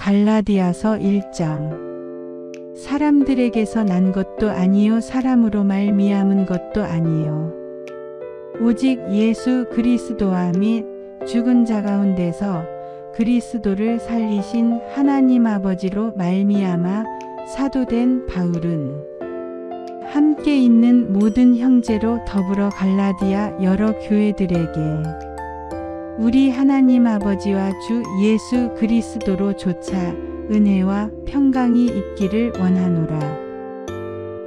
갈라디아서 1장. 사람들에게서 난 것도 아니요 사람으로 말미암은 것도 아니요 오직 예수 그리스도와 및 죽은 자 가운데서 그리스도를 살리신 하나님 아버지로 말미암아 사도된 바울은 함께 있는 모든 형제로 더불어 갈라디아 여러 교회들에게 우리 하나님 아버지와 주 예수 그리스도로 조차 은혜와 평강이 있기를 원하노라.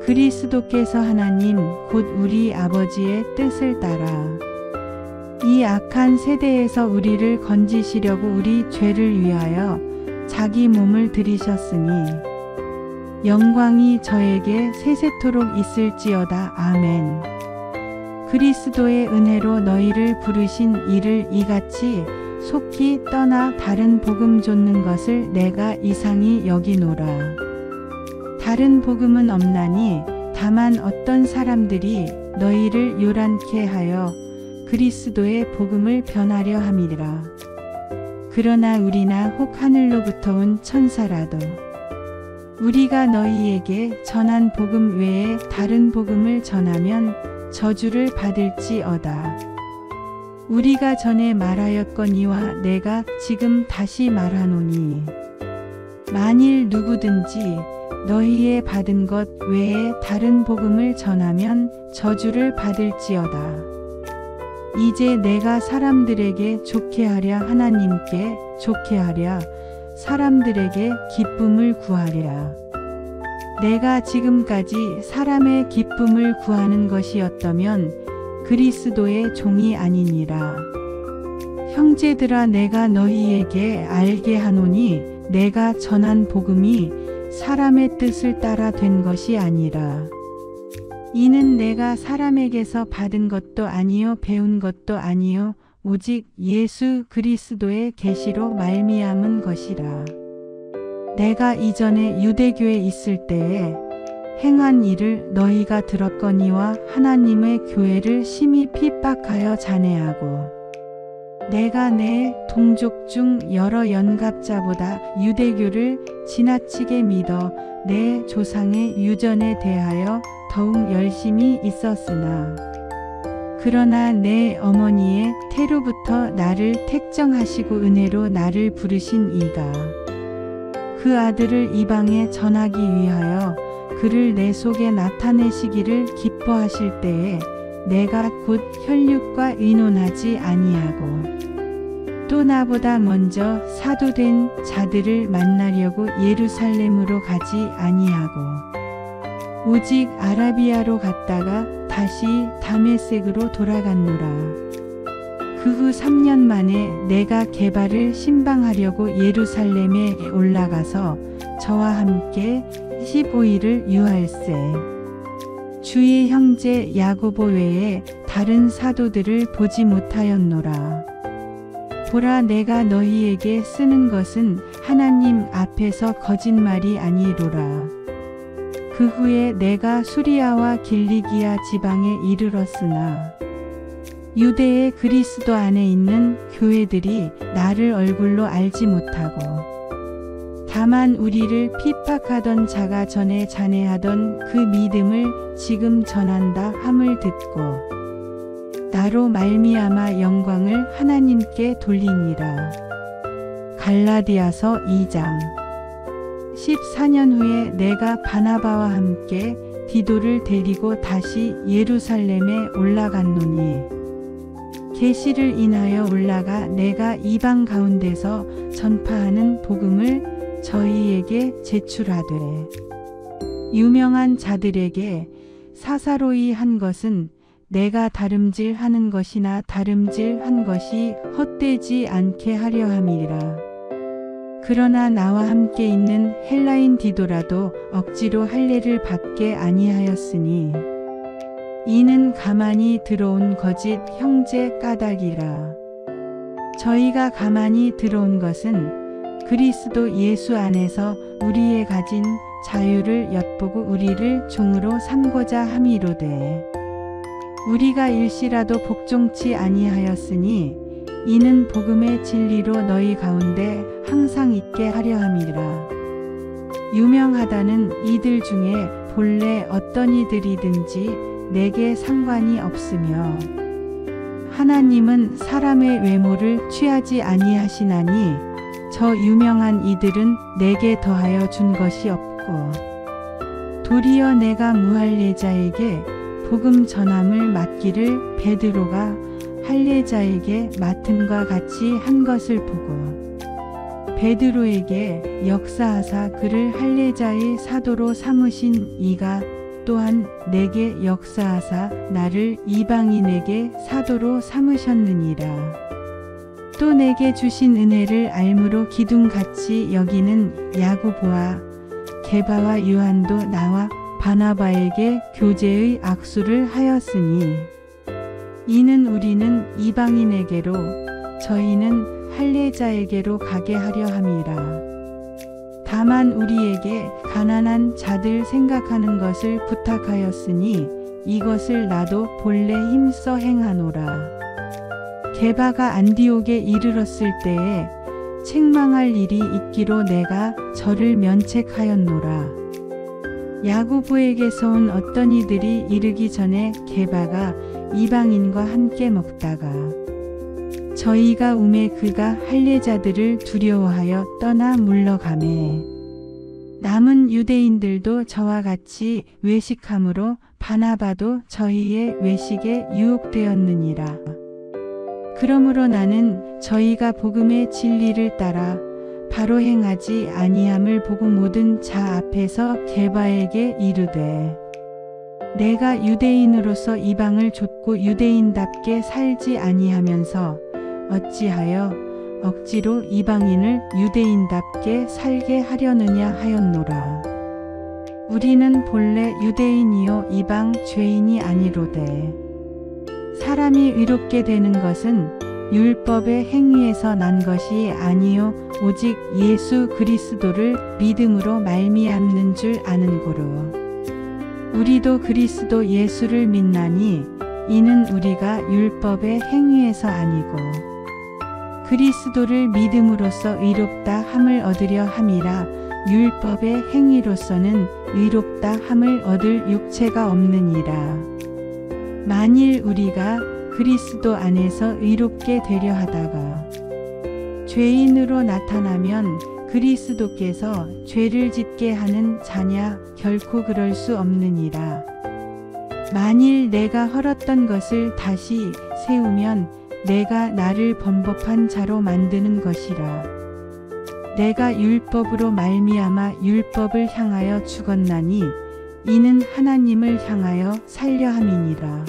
그리스도께서 하나님 곧 우리 아버지의 뜻을 따라 이 악한 세대에서 우리를 건지시려고 우리 죄를 위하여 자기 몸을 들이셨으니 영광이 저에게 세세토록 있을지어다. 아멘. 그리스도의 은혜로 너희를 부르신 이를 이같이 속히 떠나 다른 복음 좇는 것을 내가 이상히 여기노라. 다른 복음은 없나니 다만 어떤 사람들이 너희를 요란케 하여 그리스도의 복음을 변하려 함이라. 그러나 우리나 혹 하늘로부터 온 천사라도 우리가 너희에게 전한 복음 외에 다른 복음을 전하면 저주를 받을지어다. 우리가 전에 말하였거니와 내가 지금 다시 말하노니 만일 누구든지 너희의 받은 것 외에 다른 복음을 전하면 저주를 받을지어다. 이제 내가 사람들에게 좋게 하랴 하나님께 좋게 하랴 사람들에게 기쁨을 구하랴. 내가 지금까지 사람의 기쁨을 구하는 것이었다면 그리스도의 종이 아니니라. 형제들아 내가 너희에게 알게 하노니 내가 전한 복음이 사람의 뜻을 따라 된 것이 아니라 이는 내가 사람에게서 받은 것도 아니요 배운 것도 아니요 오직 예수 그리스도의 계시로 말미암은 것이라. 내가 이전에 유대교에 있을 때에 행한 일을 너희가 들었거니와 하나님의 교회를 심히 핍박하여 잔해하고 내가 내 동족 중 여러 연갑자보다 유대교를 지나치게 믿어 내 조상의 유전에 대하여 더욱 열심히 있었으나 그러나 내 어머니의 태로부터 나를 택정하시고 은혜로 나를 부르신 이가 그 아들을 이방에 전하기 위하여 그를 내 속에 나타내시기를 기뻐하실 때에 내가 곧 혈육과 의논하지 아니하고 또 나보다 먼저 사도된 자들을 만나려고 예루살렘으로 가지 아니하고 오직 아라비아로 갔다가 다시 다메섹으로 돌아갔노라. 그 후 3년 만에 내가 게바를 신방하려고 예루살렘에 올라가서 저와 함께 15일을 유할세. 주의 형제 야고보 외에 다른 사도들을 보지 못하였노라. 보라 내가 너희에게 쓰는 것은 하나님 앞에서 거짓말이 아니로라. 그 후에 내가 수리아와 길리기아 지방에 이르렀으나 유대의 그리스도 안에 있는 교회들이 나를 얼굴로 알지 못하고 다만 우리를 핍박하던 자가 전에 잔해하던 그 믿음을 지금 전한다 함을 듣고 나로 말미암아 영광을 하나님께 돌리니라. 갈라디아서 2장. 14년 후에 내가 바나바와 함께 디도를 데리고 다시 예루살렘에 올라갔노니 계시를 인하여 올라가 내가 이방 가운데서 전파하는 복음을 저희에게 제출하되 유명한 자들에게 사사로이 한 것은 내가 다름질하는 것이나 다름질한 것이 헛되지 않게 하려 함이라. 그러나 나와 함께 있는 헬라인 디도라도 억지로 할례를 받게 아니하였으니 이는 가만히 들어온 거짓 형제 까닭이라. 저희가 가만히 들어온 것은 그리스도 예수 안에서 우리의 가진 자유를 엿보고 우리를 종으로 삼고자 함이로되 우리가 일시라도 복종치 아니하였으니 이는 복음의 진리로 너희 가운데 항상 있게 하려 함이라. 유명하다는 이들 중에 본래 어떤 이들이든지 내게 상관이 없으며 하나님은 사람의 외모를 취하지 아니하시나니 저 유명한 이들은 내게 더하여 준 것이 없고 도리어 내가 무할례자에게 복음 전함을 맡기를 베드로가 할례자에게 맡음과 같이 한 것을 보고 베드로에게 역사하사 그를 할례자의 사도로 삼으신 이가 또한 내게 역사하사 나를 이방인에게 사도로 삼으셨느니라. 또 내게 주신 은혜를 알므로 기둥같이 여기는 야고보와 게바와 요한도 나와 바나바에게 교제의 악수를 하였으니 이는 우리는 이방인에게로 저희는 할례자에게로 가게 하려 함이라. 다만 우리에게 가난한 자들 생각하는 것을 부탁하였으니 이것을 나도 본래 힘써 행하노라. 게바가 안디옥에 이르렀을 때에 책망할 일이 있기로 내가 저를 면책하였노라. 야고보에게서 온 어떤 이들이 이르기 전에 게바가 이방인과 함께 먹다가 저희가 우매 그가 할례자들을 두려워하여 떠나 물러가매 남은 유대인들도 저와 같이 외식함으로 바나바도 저희의 외식에 유혹되었느니라. 그러므로 나는 저희가 복음의 진리를 따라 바로 행하지 아니함을 보고 모든 자 앞에서 게바에게 이르되 내가 유대인으로서 이방을 좇고 유대인답게 살지 아니하면서 어찌하여 억지로 이방인을 유대인답게 살게 하려느냐 하였노라. 우리는 본래 유대인이요 이방 죄인이 아니로되 사람이 의롭게 되는 것은 율법의 행위에서 난 것이 아니요 오직 예수 그리스도를 믿음으로 말미암는 줄 아는 고로 우리도 그리스도 예수를 믿나니 이는 우리가 율법의 행위에서 아니고 그리스도를 믿음으로써 의롭다 함을 얻으려 함이라. 율법의 행위로서는 의롭다 함을 얻을 육체가 없느니라. 만일 우리가 그리스도 안에서 의롭게 되려 하다가 죄인으로 나타나면 그리스도께서 죄를 짓게 하는 자냐? 결코 그럴 수 없느니라. 만일 내가 헐었던 것을 다시 세우면 내가 나를 범법한 자로 만드는 것이라. 내가 율법으로 말미암아 율법을 향하여 죽었나니 이는 하나님을 향하여 살려 함이니라.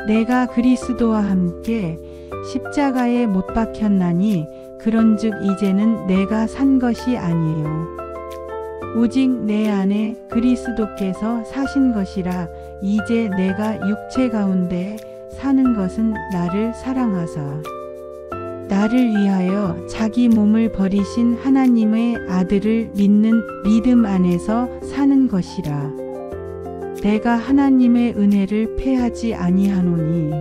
내가 그리스도와 함께 십자가에 못 박혔나니 그런즉 이제는 내가 산 것이 아니에요. 오직 내 안에 그리스도께서 사신 것이라. 이제 내가 육체 가운데 사는 것은 나를 사랑하사 나를 위하여 자기 몸을 버리신 하나님의 아들을 믿는 믿음 안에서 사는 것이라. 내가 하나님의 은혜를 패하지 아니하노니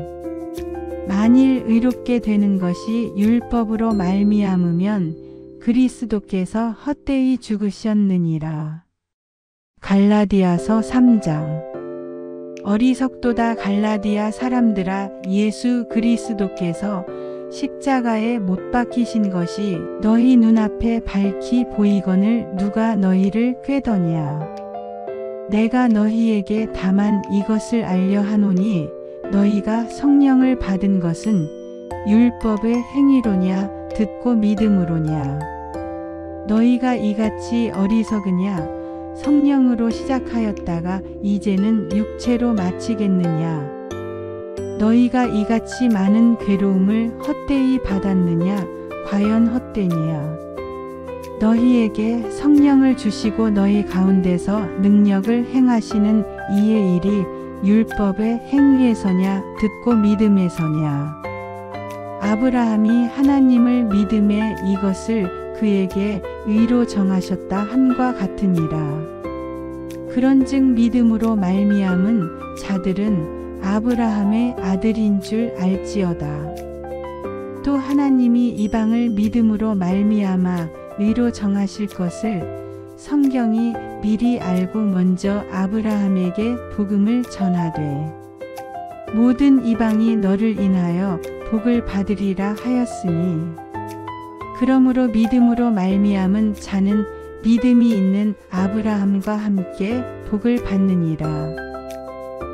만일 의롭게 되는 것이 율법으로 말미암으면 그리스도께서 헛되이 죽으셨느니라. 갈라디아서 3장. 어리석도다 갈라디아 사람들아, 예수 그리스도께서 십자가에 못 박히신 것이 너희 눈앞에 밝히 보이거늘 누가 너희를 꾀더냐. 내가 너희에게 다만 이것을 알려 하노니 너희가 성령을 받은 것은 율법의 행위로냐 듣고 믿음으로냐. 너희가 이같이 어리석으냐. 성령으로 시작하였다가 이제는 육체로 마치겠느냐. 너희가 이같이 많은 괴로움을 헛되이 받았느냐. 과연 헛되냐. 너희에게 성령을 주시고 너희 가운데서 능력을 행하시는 이의 일이 율법의 행위에서냐 듣고 믿음에서냐. 아브라함이 하나님을 믿음에 이것을 그에게 의로 정하셨다 함과 같으니라. 그런즉 믿음으로 말미암은 자들은 아브라함의 아들인 줄 알지어다. 또 하나님이 이방을 믿음으로 말미암아 의로 정하실 것을 성경이 미리 알고 먼저 아브라함에게 복음을 전하되 모든 이방이 너를 인하여 복을 받으리라 하였으니 그러므로 믿음으로 말미암은 자는 믿음이 있는 아브라함과 함께 복을 받느니라.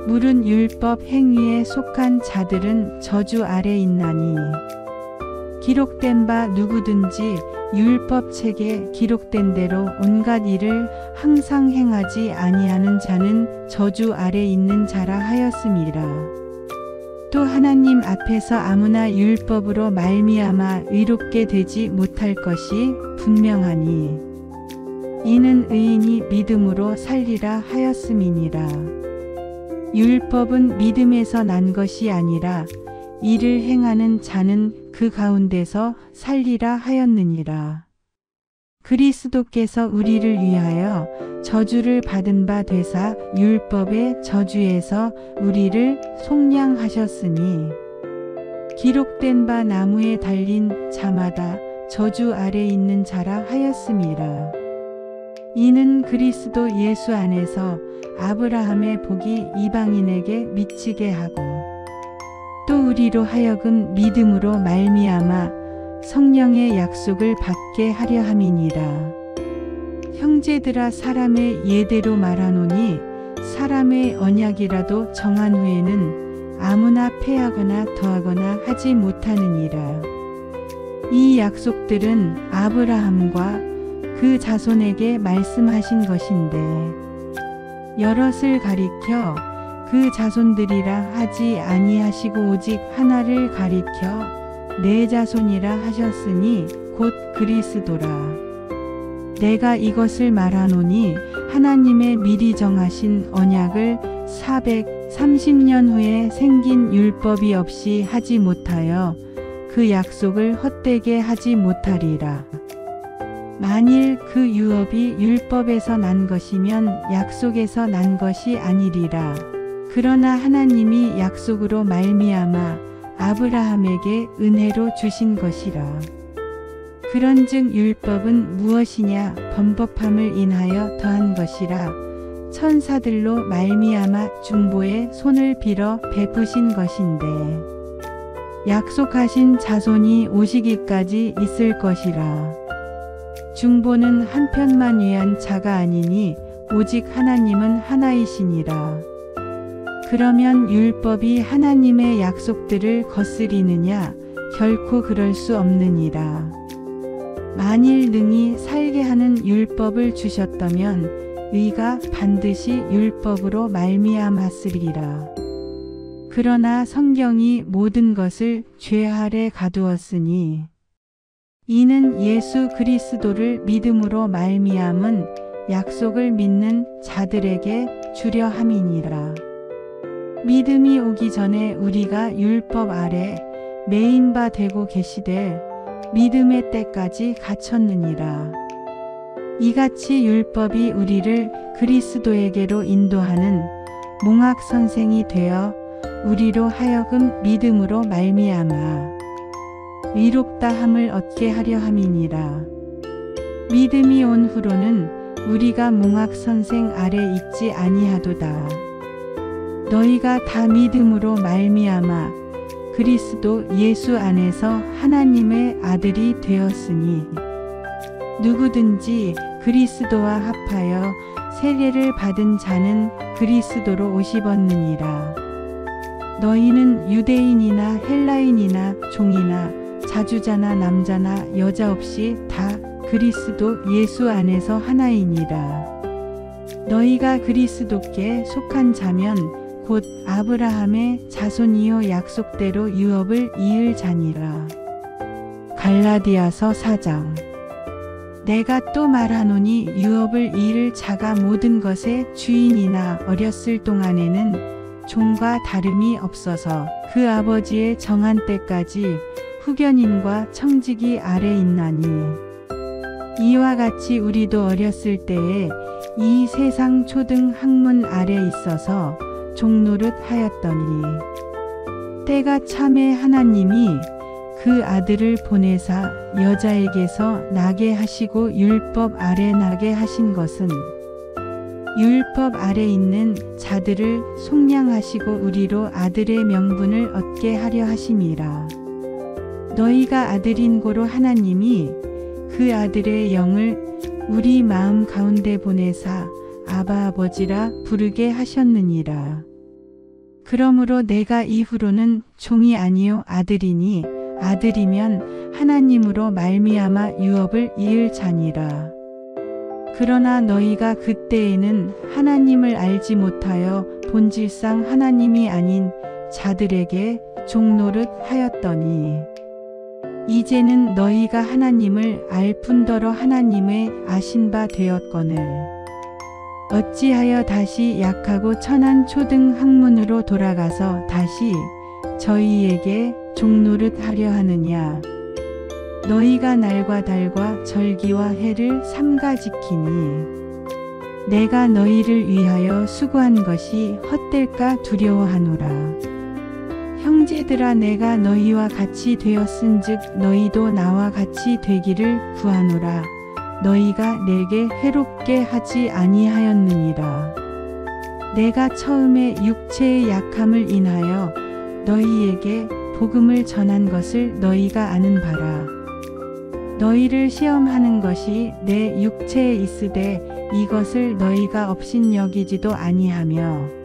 물은 율법 행위에 속한 자들은 저주 아래 있나니 기록된 바 누구든지 율법책에 기록된 대로 온갖 일을 항상 행하지 아니하는 자는 저주 아래 있는 자라 하였음이라. 또 하나님 앞에서 아무나 율법으로 말미암아 의롭게 되지 못할 것이 분명하니 이는 의인이 믿음으로 살리라 하였음이니라. 율법은 믿음에서 난 것이 아니라 이를 행하는 자는 그 가운데서 살리라 하였느니라. 그리스도께서 우리를 위하여 저주를 받은 바 되사 율법의 저주에서 우리를 속량하셨으니 기록된 바 나무에 달린 자마다 저주 아래 있는 자라 하였음이라. 이는 그리스도 예수 안에서 아브라함의 복이 이방인에게 미치게 하고 또 우리로 하여금 믿음으로 말미암아 성령의 약속을 받게 하려 함이니라. 형제들아 사람의 예대로 말하노니 사람의 언약이라도 정한 후에는 아무나 패하거나 더하거나 하지 못하느니라. 이 약속들은 아브라함과 그 자손에게 말씀하신 것인데 여럿을 가리켜 그 자손들이라 하지 아니하시고 오직 하나를 가리켜 내 자손이라 하셨으니 곧 그리스도라. 내가 이것을 말하노니 하나님의 미리 정하신 언약을 430년 후에 생긴 율법이 없이 하지 못하여 그 약속을 헛되게 하지 못하리라. 만일 그 유업이 율법에서 난 것이면 약속에서 난 것이 아니리라. 그러나 하나님이 약속으로 말미암아 아브라함에게 은혜로 주신 것이라. 그런즉 율법은 무엇이냐? 범법함을 인하여 더한 것이라. 천사들로 말미암아 중보에 손을 빌어 베푸신 것인데 약속하신 자손이 오시기까지 있을 것이라. 중보는 한편만 위한 자가 아니니 오직 하나님은 하나이시니라. 그러면 율법이 하나님의 약속들을 거스리느냐? 결코 그럴 수 없느니라. 만일 능히 살게 하는 율법을 주셨다면 의가 반드시 율법으로 말미암았으리라. 그러나 성경이 모든 것을 죄 아래 가두었으니 이는 예수 그리스도를 믿음으로 말미암은 약속을 믿는 자들에게 주려 함이니라. 믿음이 오기 전에 우리가 율법 아래 매인 바 되고 계시되 믿음의 때까지 갇혔느니라. 이같이 율법이 우리를 그리스도에게로 인도하는 몽학 선생이 되어 우리로 하여금 믿음으로 말미암아 의롭다 함을 얻게 하려 함이니라. 믿음이 온 후로는 우리가 몽학 선생 아래 있지 아니하도다. 너희가 다 믿음으로 말미암아 그리스도 예수 안에서 하나님의 아들이 되었으니 누구든지 그리스도와 합하여 세례를 받은 자는 그리스도로 옷 입었느니라. 너희는 유대인이나 헬라인이나 종이나 자주자나 남자나 여자 없이 다 그리스도 예수 안에서 하나이니라. 너희가 그리스도께 속한 자면 곧 아브라함의 자손이요 약속대로 유업을 이을 자니라. 갈라디아서 4장. 내가 또 말하노니 유업을 이을 자가 모든 것의 주인이나 어렸을 동안에는 종과 다름이 없어서 그 아버지의 정한 때까지 후견인과 청지기 아래 있나니 이와 같이 우리도 어렸을 때에 이 세상 초등 학문 아래 있어서 종노릇 하였더니 때가 참에 하나님이 그 아들을 보내사 여자에게서 나게 하시고 율법 아래 나게 하신 것은 율법 아래 있는 자들을 속량하시고 우리로 아들의 명분을 얻게 하려 하심이라. 너희가 아들인 고로 하나님이 그 아들의 영을 우리 마음 가운데 보내사 아바 아버지라 부르게 하셨느니라. 그러므로 내가 이후로는 종이 아니요 아들이니 아들이면 하나님으로 말미암아 유업을 이을 자니라. 그러나 너희가 그때에는 하나님을 알지 못하여 본질상 하나님이 아닌 자들에게 종노릇 하였더니 이제는 너희가 하나님을 알 뿐더러 하나님의 아신 바 되었거늘 어찌하여 다시 약하고 천한 초등 학문으로 돌아가서 다시 저희에게 종노릇 하려 하느냐. 너희가 날과 달과 절기와 해를 삼가 지키니 내가 너희를 위하여 수고한 것이 헛될까 두려워하노라. 형제들아 내가 너희와 같이 되었은즉 너희도 나와 같이 되기를 구하노라. 너희가 내게 해롭게 하지 아니하였느니라. 내가 처음에 육체의 약함을 인하여 너희에게 복음을 전한 것을 너희가 아는 바라. 너희를 시험하는 것이 내 육체에 있으되 이것을 너희가 업신여기지도 아니하며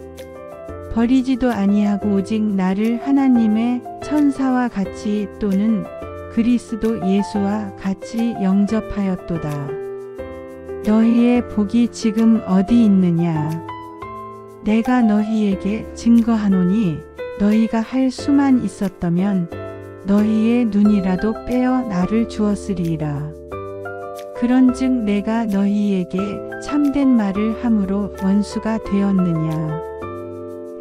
버리지도 아니하고 오직 나를 하나님의 천사와 같이 또는 그리스도 예수와 같이 영접하였도다. 너희의 복이 지금 어디 있느냐? 내가 너희에게 증거하노니 너희가 할 수만 있었다면 너희의 눈이라도 빼어 나를 주었으리이라. 그런즉 내가 너희에게 참된 말을 함으로 원수가 되었느냐?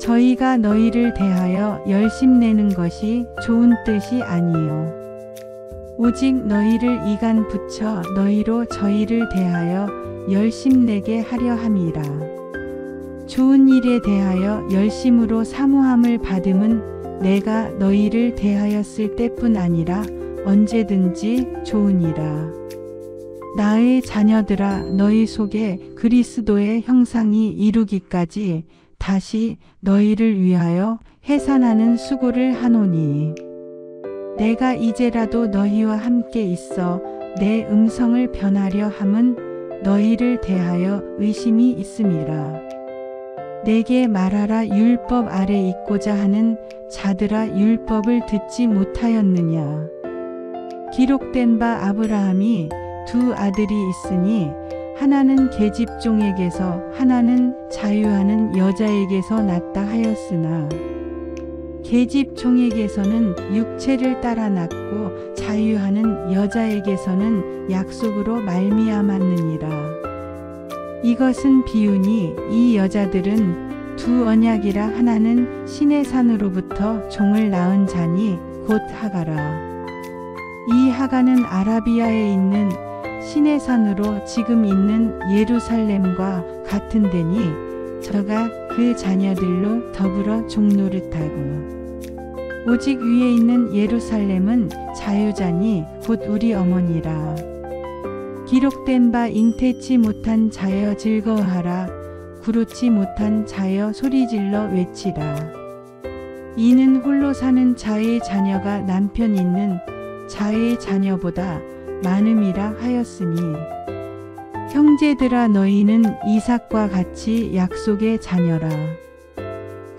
저희가 너희를 대하여 열심내는 것이 좋은 뜻이 아니요 오직 너희를 이간 붙여 너희로 저희를 대하여 열심내게 하려 함이라. 좋은 일에 대하여 열심으로 사모함을 받음은 내가 너희를 대하였을 때뿐 아니라 언제든지 좋으니라. 나의 자녀들아 너희 속에 그리스도의 형상이 이루기까지 다시 너희를 위하여 해산하는 수고를 하노니 내가 이제라도 너희와 함께 있어 내 음성을 변하려 함은 너희를 대하여 의심이 있음이라. 내게 말하라. 율법 아래 있고자 하는 자들아 율법을 듣지 못하였느냐. 기록된 바 아브라함이 두 아들이 있으니 하나는 계집종에게서 하나는 자유하는 여자에게서 났다 하였으나 계집종에게서는 육체를 따라 낳고 자유하는 여자에게서는 약속으로 말미암았느니라. 이것은 비유니 이 여자들은 두 언약이라 하나는 신의 산으로부터 종을 낳은 자니 곧 하가라. 이 하가는 아라비아에 있는 신의 산으로 지금 있는 예루살렘과 같은 데니 저가 그 자녀들로 더불어 종노릇하고 오직 위에 있는 예루살렘은 자유자니 곧 우리 어머니라. 기록된 바 잉태치 못한 자여 즐거워하라. 구루치 못한 자여 소리질러 외치라. 이는 홀로 사는 자의 자녀가 남편 있는 자의 자녀보다 많음이라 하였으니 형제들아 너희는 이삭과 같이 약속의 자녀라.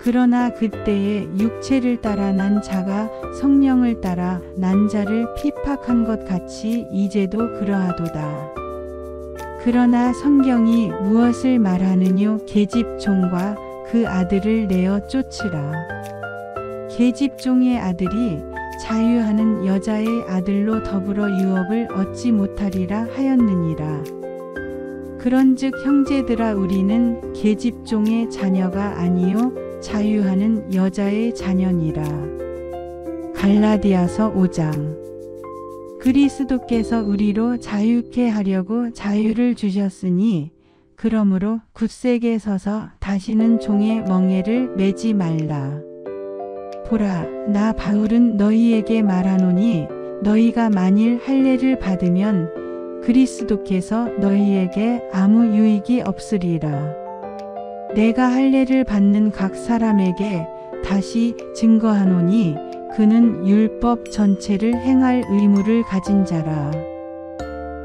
그러나 그때에 육체를 따라 난 자가 성령을 따라 난 자를 핍박한 것 같이 이제도 그러하도다. 그러나 성경이 무엇을 말하느뇨? 계집종과 그 아들을 내어 쫓으라. 계집종의 아들이 자유하는 여자의 아들로 더불어 유업을 얻지 못하리라 하였느니라. 그런즉 형제들아 우리는 계집종의 자녀가 아니요 자유하는 여자의 자녀니라. 갈라디아서 5장. 그리스도께서 우리로 자유케 하려고 자유를 주셨으니 그러므로 굳세게 서서 다시는 종의 멍에를 매지 말라. 보라, 나 바울은 너희에게 말하노니 너희가 만일 할례를 받으면 그리스도께서 너희에게 아무 유익이 없으리라. 내가 할례를 받는 각 사람에게 다시 증거하노니 그는 율법 전체를 행할 의무를 가진 자라.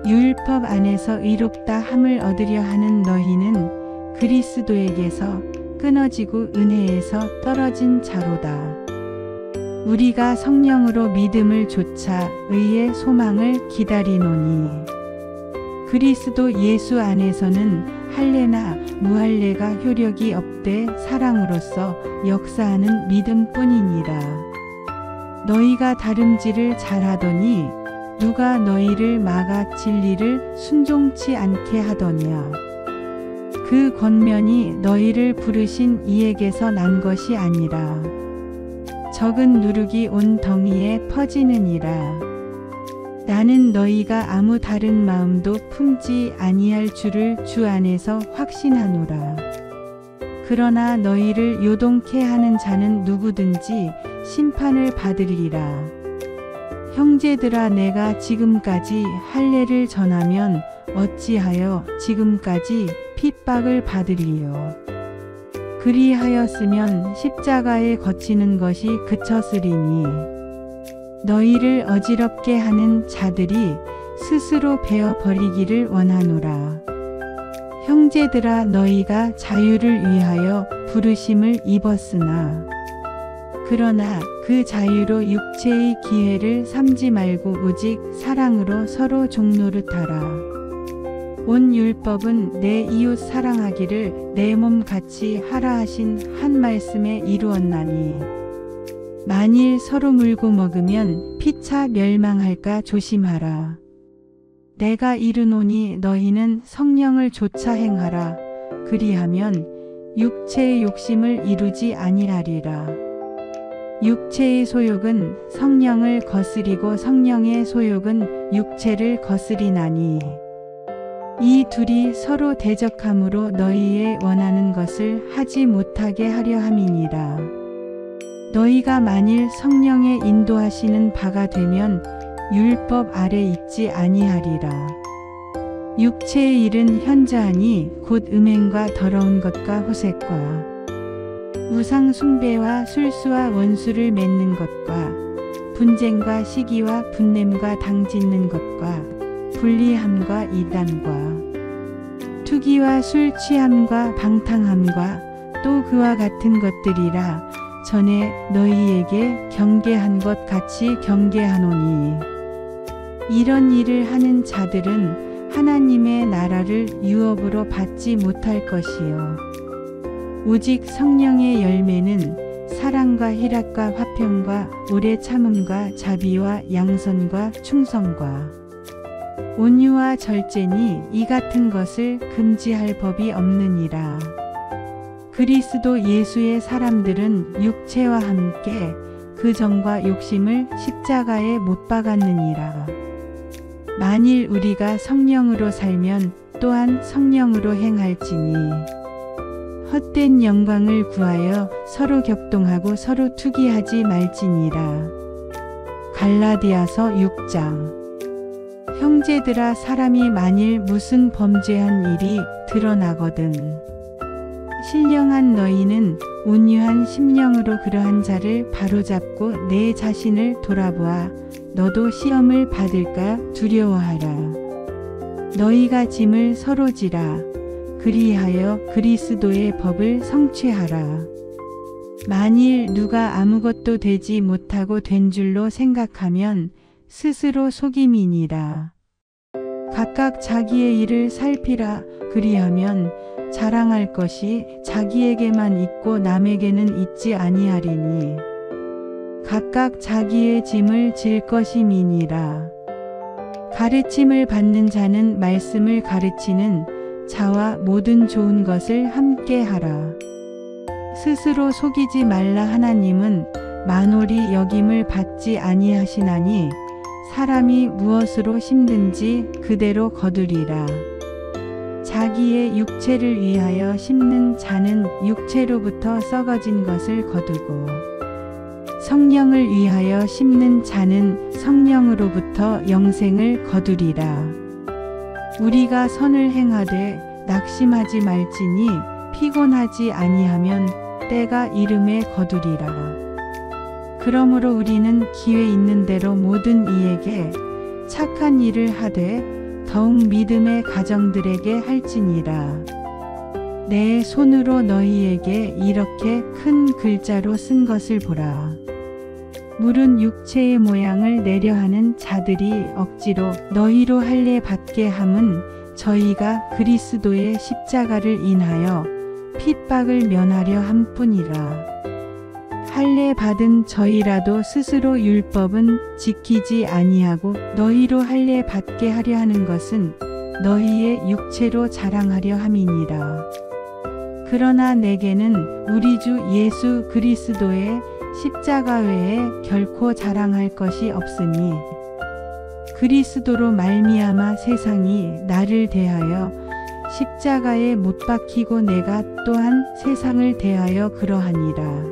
율법 안에서 의롭다 함을 얻으려 하는 너희는 그리스도에게서 끊어지고 은혜에서 떨어진 자로다. 우리가 성령으로 믿음을 좇아 의의 소망을 기다리노니 그리스도 예수 안에서는 할례나 무할례가 효력이 없되 사랑으로서 역사하는 믿음뿐이니라. 너희가 다름질을 잘하더니 누가 너희를 막아 진리를 순종치 않게 하더냐. 그 권면이 너희를 부르신 이에게서 난 것이 아니라 적은 누룩이 온 덩이에 퍼지느니라. 나는 너희가 아무 다른 마음도 품지 아니할 줄을 주 안에서 확신하노라. 그러나 너희를 요동케 하는 자는 누구든지 심판을 받으리라. 형제들아, 내가 지금까지 할례를 전하면 어찌하여 지금까지 핍박을 받으리요. 그리하였으면 십자가에 거치는 것이 그쳤으리니 너희를 어지럽게 하는 자들이 스스로 베어 버리기를 원하노라. 형제들아, 너희가 자유를 위하여 부르심을 입었으나 그러나 그 자유로 육체의 기회를 삼지 말고 오직 사랑으로 서로 종노릇하라. 온 율법은 내 이웃 사랑하기를 내 몸 같이 하라 하신 한 말씀에 이루었나니 만일 서로 물고 먹으면 피차 멸망할까 조심하라. 내가 이르노니 너희는 성령을 좇아 행하라. 그리하면 육체의 욕심을 이루지 아니하리라. 육체의 소욕은 성령을 거스리고 성령의 소욕은 육체를 거스리나니 이 둘이 서로 대적함으로 너희의 원하는 것을 하지 못하게 하려 함이니라. 너희가 만일 성령의 인도하시는 바가 되면 율법 아래 있지 아니하리라. 육체의 일은 현저하니 곧 음행과 더러운 것과 호색과 우상 숭배와 술수와 원수를 맺는 것과 분쟁과 시기와 분냄과 당짓는 것과 불리함과 이단과 투기와 술 취함과 방탕함과 또 그와 같은 것들이라. 전에 너희에게 경계한 것 같이 경계하노니 이런 일을 하는 자들은 하나님의 나라를 유업으로 받지 못할 것이요 오직 성령의 열매는 사랑과 희락과 화평과 오래 참음과 자비와 양선과 충성과 온유와 절제니 이 같은 것을 금지할 법이 없느니라. 그리스도 예수의 사람들은 육체와 함께 그 정과 욕심을 십자가에 못 박았느니라. 만일 우리가 성령으로 살면 또한 성령으로 행할지니 헛된 영광을 구하여 서로 격동하고 서로 투기하지 말지니라. 갈라디아서 6장. 형제들아, 사람이 만일 무슨 범죄한 일이 드러나거든 신령한 너희는 온유한 심령으로 그러한 자를 바로잡고 내 자신을 돌아보아 너도 시험을 받을까 두려워하라. 너희가 짐을 서로 지라. 그리하여 그리스도의 법을 성취하라. 만일 누가 아무것도 되지 못하고 된 줄로 생각하면 스스로 속임이니라. 각각 자기의 일을 살피라. 그리하면 자랑할 것이 자기에게만 있고 남에게는 있지 아니하리니 각각 자기의 짐을 질 것임이니라. 가르침을 받는 자는 말씀을 가르치는 자와 모든 좋은 것을 함께 하라. 스스로 속이지 말라. 하나님은 만홀히 여김을 받지 아니하시나니 사람이 무엇으로 심든지 그대로 거두리라. 자기의 육체를 위하여 심는 자는 육체로부터 썩어진 것을 거두고 성령을 위하여 심는 자는 성령으로부터 영생을 거두리라. 우리가 선을 행하되 낙심하지 말지니 피곤하지 아니하면 때가 이름에 거두리라. 그러므로 우리는 기회 있는 대로 모든 이에게 착한 일을 하되 더욱 믿음의 가정들에게 할지니라. 내 손으로 너희에게 이렇게 큰 글자로 쓴 것을 보라. 물은 육체의 모양을 내려하는 자들이 억지로 너희로 할례 받게 함은 저희가 그리스도의 십자가를 인하여 핍박을 면하려 함뿐이라. 할례 받은 저희라도 스스로 율법은 지키지 아니하고 너희로 할례 받게 하려 하는 것은 너희의 육체로 자랑하려 함이니라. 그러나 내게는 우리 주 예수 그리스도의 십자가 외에 결코 자랑할 것이 없으니 그리스도로 말미암아 세상이 나를 대하여 십자가에 못 박히고 내가 또한 세상을 대하여 그러하니라.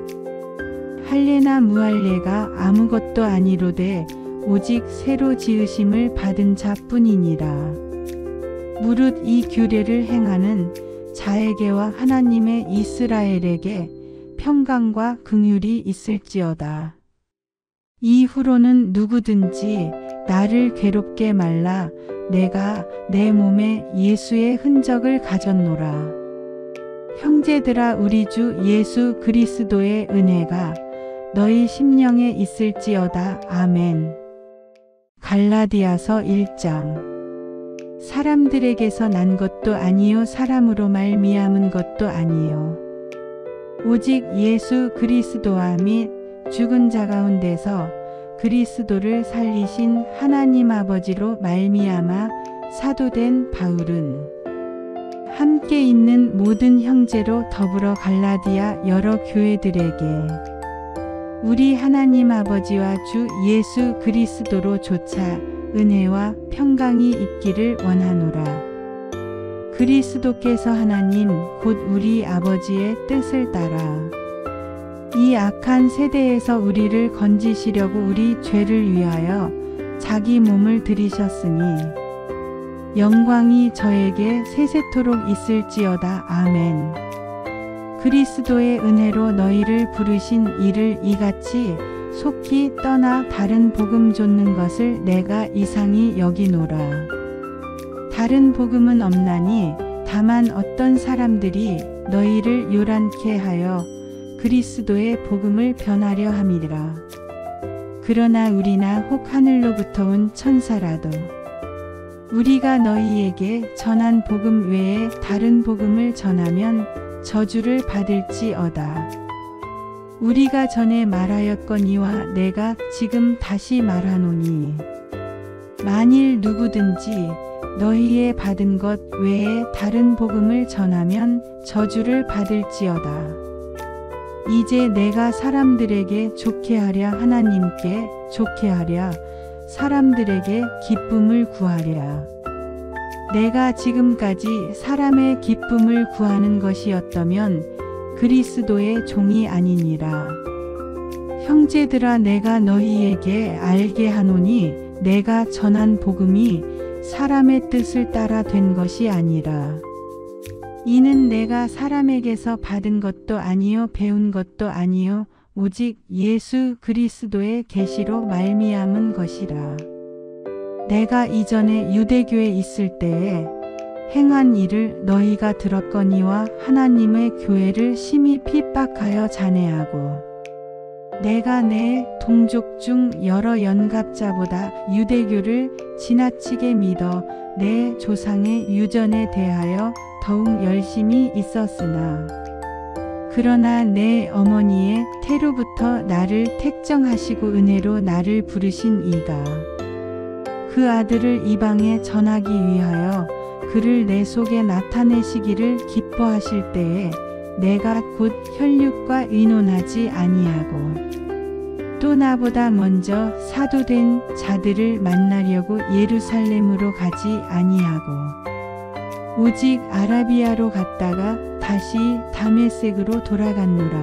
할례나 무할례가 아무것도 아니로되 오직 새로 지으심을 받은 자뿐이니라. 무릇 이 규례를 행하는 자에게와 하나님의 이스라엘에게 평강과 긍휼이 있을지어다. 이후로는 누구든지 나를 괴롭게 말라. 내가 내 몸에 예수의 흔적을 가졌노라. 형제들아, 우리 주 예수 그리스도의 은혜가 너희 심령에 있을지어다. 아멘. 갈라디아서 1장. 사람들에게서 난 것도 아니요 사람으로 말미암은 것도 아니요 오직 예수 그리스도와 및 죽은 자 가운데서 그리스도를 살리신 하나님 아버지로 말미암아 사도된 바울은 함께 있는 모든 형제로 더불어 갈라디아 여러 교회들에게 우리 하나님 아버지와 주 예수 그리스도로 조차 은혜와 평강이 있기를 원하노라. 그리스도께서 하나님 곧 우리 아버지의 뜻을 따라 이 악한 세대에서 우리를 건지시려고 우리 죄를 위하여 자기 몸을 들이셨으니 영광이 저에게 세세토록 있을지어다. 아멘. 그리스도의 은혜로 너희를 부르신 이를 이같이 속히 떠나 다른 복음 좇는 것을 내가 이상히 여기노라. 다른 복음은 없나니 다만 어떤 사람들이 너희를 요란케 하여 그리스도의 복음을 변하려 함이라. 그러나 우리나 혹 하늘로부터 온 천사라도 우리가 너희에게 전한 복음 외에 다른 복음을 전하면 저주를 받을지어다. 우리가 전에 말하였거니와 내가 지금 다시 말하노니 만일 누구든지 너희의 받은 것 외에 다른 복음을 전하면 저주를 받을지어다. 이제 내가 사람들에게 좋게 하랴 하나님께 좋게 하랴 사람들에게 기쁨을 구하랴. 내가 지금까지 사람의 기쁨을 구하는 것이었다면 그리스도의 종이 아니니라. 형제들아, 내가 너희에게 알게 하노니 내가 전한 복음이 사람의 뜻을 따라 된 것이 아니라 이는 내가 사람에게서 받은 것도 아니요 배운 것도 아니요 오직 예수 그리스도의 계시로 말미암은 것이라. 내가 이전에 유대교에 있을 때에 행한 일을 너희가 들었거니와 하나님의 교회를 심히 핍박하여 잔해하고 내가 내 동족 중 여러 연갑자보다 유대교를 지나치게 믿어 내 조상의 유전에 대하여 더욱 열심히 있었으나 그러나 내 어머니의 태로부터 나를 택정하시고 은혜로 나를 부르신 이가 그 아들을 이방에 전하기 위하여 그를 내 속에 나타내시기를 기뻐하실 때에 내가 곧 혈육과 의논하지 아니하고 또 나보다 먼저 사도된 자들을 만나려고 예루살렘으로 가지 아니하고 오직 아라비아로 갔다가 다시 다메섹으로 돌아갔노라.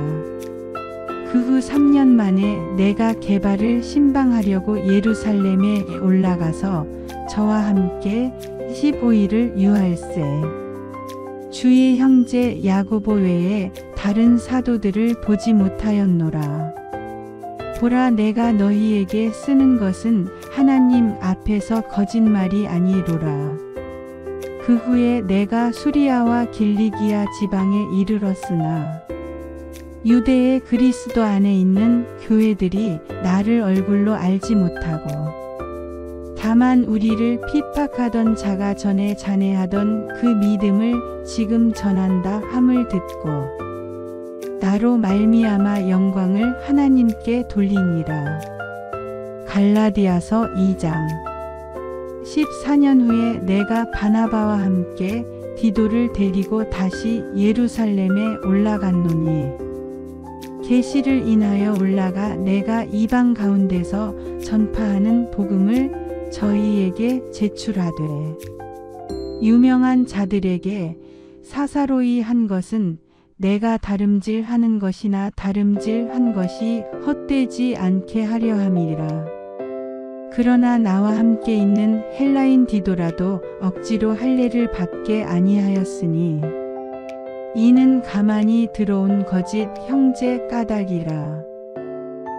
그 후 3년 만에 내가 게바를 신방하려고 예루살렘에 올라가서 저와 함께 15일을 유할세. 주의 형제 야고보 외에 다른 사도들을 보지 못하였노라. 보라, 내가 너희에게 쓰는 것은 하나님 앞에서 거짓말이 아니로라. 그 후에 내가 수리아와 길리기아 지방에 이르렀으나 유대의 그리스도 안에 있는 교회들이 나를 얼굴로 알지 못하고, 다만 우리를 핍박하던 자가 전에 잔해하던 그 믿음을 지금 전한다 함을 듣고 나로 말미암아 영광을 하나님께 돌리니라. 갈라디아서 2장. 14년 후에 내가 바나바와 함께 디도를 데리고 다시 예루살렘에 올라갔노니, 계시를 인하여 올라가 내가 이방 가운데서 전파하는 복음을 저희에게 제출하되, 유명한 자들에게 사사로이 한 것은 내가 다름질하는 것이나 다름질한 것이 헛되지 않게 하려 함이라. 그러나 나와 함께 있는 헬라인 디도라도 억지로 할례를 받게 아니하였으니 이는 가만히 들어온 거짓 형제 까닭이라.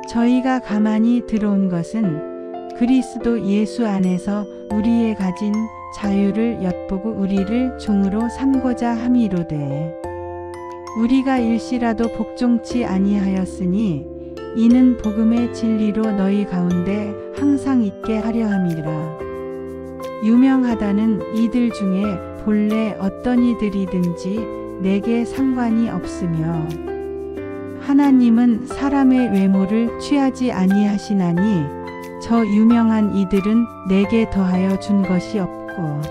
저희가 가만히 들어온 것은 그리스도 예수 안에서 우리의 가진 자유를 엿보고 우리를 종으로 삼고자 함이로되, 우리가 일시라도 복종치 아니하였으니 이는 복음의 진리로 너희 가운데 항상 있게 하려 함이라. 유명하다는 이들 중에 본래 어떤 이들이든지 내게 상관이 없으며, 하나님은 사람의 외모를 취하지 아니하시나니 저 유명한 이들은 내게 더하여 준 것이 없고,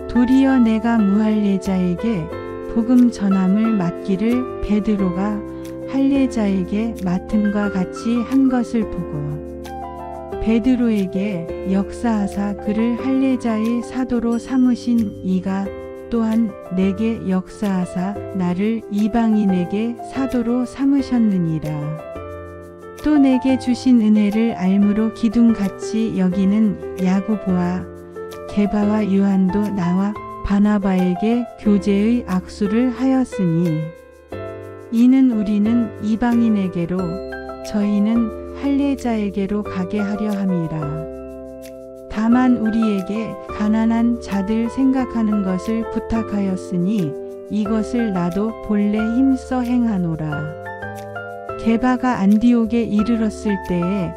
도리어 내가 무할례자에게 복음 전함을 맡기를 베드로가 할례자에게 맡음과 같이 한 것을 보고 베드로에게 역사하사 그를 할례자의 사도로 삼으신 이가 또한 내게 역사하사 나를 이방인에게 사도로 삼으셨느니라. 또 내게 주신 은혜를 알므로 기둥같이 여기는 야고보와 게바와 요한도 나와 바나바에게 교제의 악수를 하였으니, 이는 우리는 이방인에게로 저희는 할례자에게로 가게 하려 함이라. 다만 우리에게 가난한 자들 생각하는 것을 부탁하였으니 이것을 나도 본래 힘써 행하노라. 게바가 안디옥에 이르렀을 때에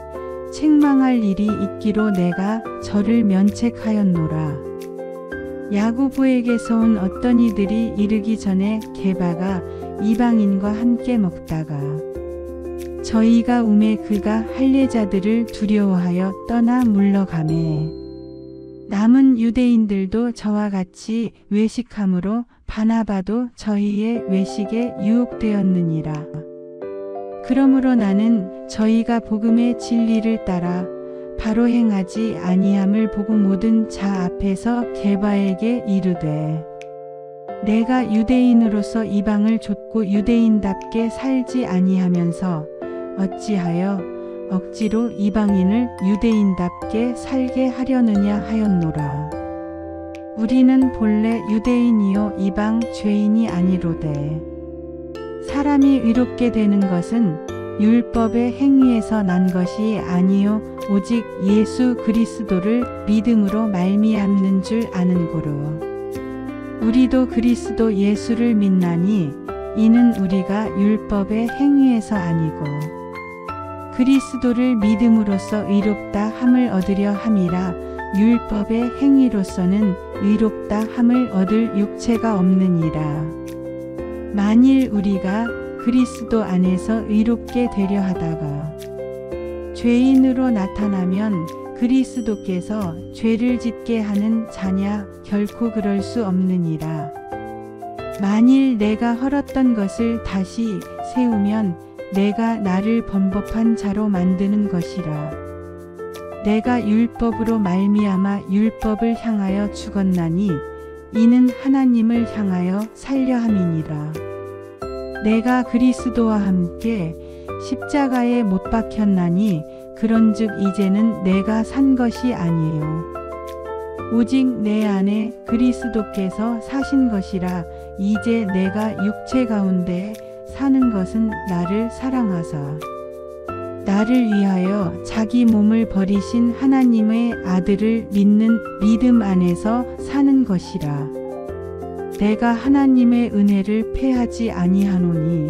책망할 일이 있기로 내가 저를 면책하였노라. 야고보에게서 온 어떤 이들이 이르기 전에 게바가 이방인과 함께 먹다가 저희가 오매 그가 할례자들을 두려워하여 떠나 물러가매, 남은 유대인들도 저와 같이 외식함으로 바나바도 저희의 외식에 유혹되었느니라. 그러므로 나는 저희가 복음의 진리를 따라 바로 행하지 아니함을 보고 모든 자 앞에서 게바에게 이르되, 내가 유대인으로서 이방을 좇고 유대인답게 살지 아니하면서 어찌하여 억지로 이방인을 유대인답게 살게 하려느냐 하였노라. 우리는 본래 유대인이요 이방 죄인이 아니로되, 사람이 의롭게 되는 것은 율법의 행위에서 난 것이 아니요 오직 예수 그리스도를 믿음으로 말미암는 줄 아는 고로, 우리도 그리스도 예수를 믿나니 이는 우리가 율법의 행위에서 아니고 그리스도를 믿음으로써 의롭다 함을 얻으려 함이라. 율법의 행위로서는 의롭다 함을 얻을 육체가 없느니라. 만일 우리가 그리스도 안에서 의롭게 되려 하다가 죄인으로 나타나면 그리스도께서 죄를 짓게 하는 자냐? 결코 그럴 수 없느니라. 만일 내가 헐었던 것을 다시 세우면 내가 나를 범법한 자로 만드는 것이라. 내가 율법으로 말미암아 율법을 향하여 죽었나니 이는 하나님을 향하여 살려 함이니라. 내가 그리스도와 함께 십자가에 못 박혔나니 그런즉 이제는 내가 산 것이 아니요 오직 내 안에 그리스도께서 사신 것이라. 이제 내가 육체 가운데 사는 것은 나를 사랑하사 나를 위하여 자기 몸을 버리신 하나님의 아들을 믿는 믿음 안에서 사는 것이라. 내가 하나님의 은혜를 패하지 아니하노니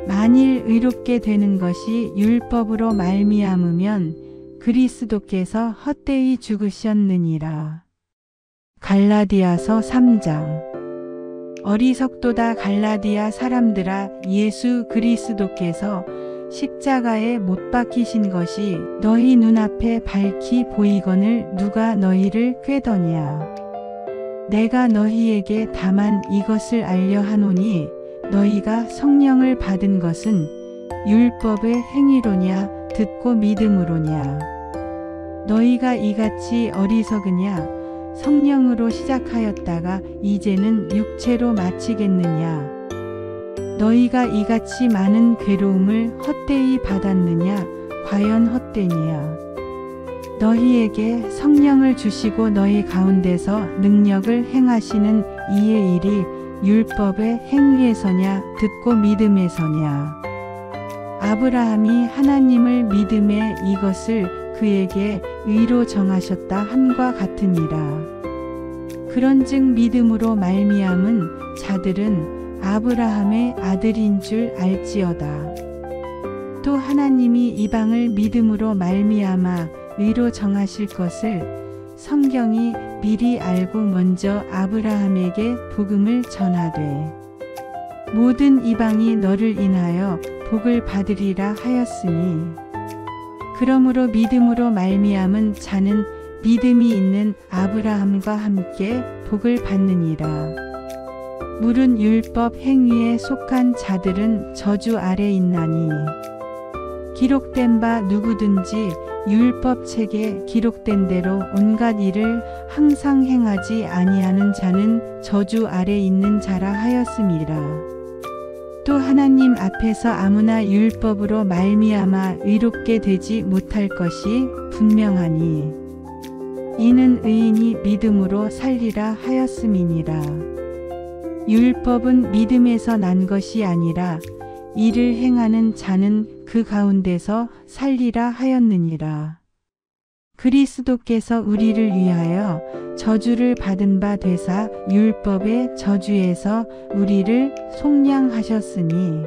만일 의롭게 되는 것이 율법으로 말미암으면 그리스도께서 헛되이 죽으셨느니라. 갈라디아서 3장. 어리석도다 갈라디아 사람들아, 예수 그리스도께서 십자가에 못 박히신 것이 너희 눈앞에 밝히 보이거늘 누가 너희를 꾀더냐. 내가 너희에게 다만 이것을 알려 하노니 너희가 성령을 받은 것은 율법의 행위로냐 듣고 믿음으로냐. 너희가 이같이 어리석으냐. 성령으로 시작하였다가 이제는 육체로 마치겠느냐. 너희가 이같이 많은 괴로움을 헛되이 받았느냐. 과연 헛되니야. 너희에게 성령을 주시고 너희 가운데서 능력을 행하시는 이의 일이 율법의 행위에서냐 듣고 믿음에서냐. 아브라함이 하나님을 믿음에 이것을 그에게 의로 정하셨다 함과 같으니라. 그런즉 믿음으로 말미암은 자들은 아브라함의 아들인 줄 알지어다. 또 하나님이 이방을 믿음으로 말미암아 의로 정하실 것을 성경이 미리 알고 먼저 아브라함에게 복음을 전하되 모든 이방이 너를 인하여 복을 받으리라 하였으니 그러므로 믿음으로 말미암은 자는 믿음이 있는 아브라함과 함께 복을 받느니라. 물은 율법 행위에 속한 자들은 저주 아래 있나니 기록된 바 누구든지 율법 책에 기록된 대로 온갖 일을 항상 행하지 아니하는 자는 저주 아래 있는 자라 하였음이라. 또 하나님 앞에서 아무나 율법으로 말미암아 의롭게 되지 못할 것이 분명하니 이는 의인이 믿음으로 살리라 하였음이니라. 율법은 믿음에서 난 것이 아니라 이를 행하는 자는 그 가운데서 살리라 하였느니라. 그리스도께서 우리를 위하여 저주를 받은 바 되사 율법의 저주에서 우리를 속량하셨으니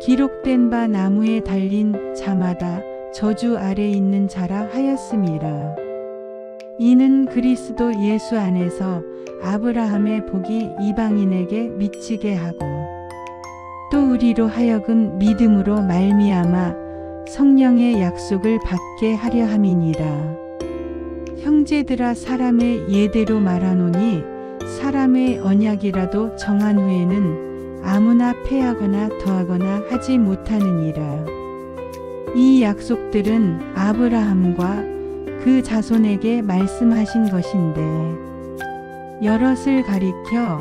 기록된 바 나무에 달린 자마다 저주 아래 있는 자라 하였음이라. 이는 그리스도 예수 안에서 아브라함의 복이 이방인에게 미치게 하고 또 우리로 하여금 믿음으로 말미암아 성령의 약속을 받게 하려 함이니라. 형제들아, 사람의 예대로 말하노니 사람의 언약이라도 정한 후에는 아무나 패하거나 더하거나 하지 못하느니라. 이 약속들은 아브라함과 그 자손에게 말씀하신 것인데 여럿을 가리켜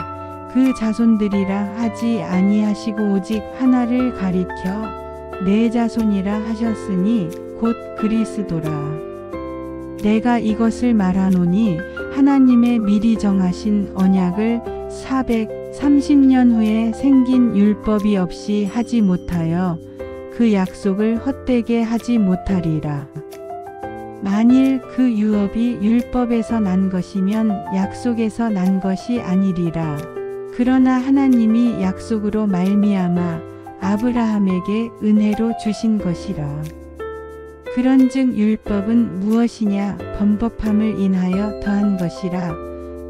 그 자손들이라 하지 아니하시고 오직 하나를 가리켜 내 자손이라 하셨으니 곧 그리스도라. 내가 이것을 말하노니 하나님의 미리 정하신 언약을 430년 후에 생긴 율법이 없이 하지 못하여 그 약속을 헛되게 하지 못하리라. 만일 그 유업이 율법에서 난 것이면 약속에서 난 것이 아니리라. 그러나 하나님이 약속으로 말미암아 아브라함에게 은혜로 주신 것이라. 그런즉 율법은 무엇이냐? 범법함을 인하여 더한 것이라.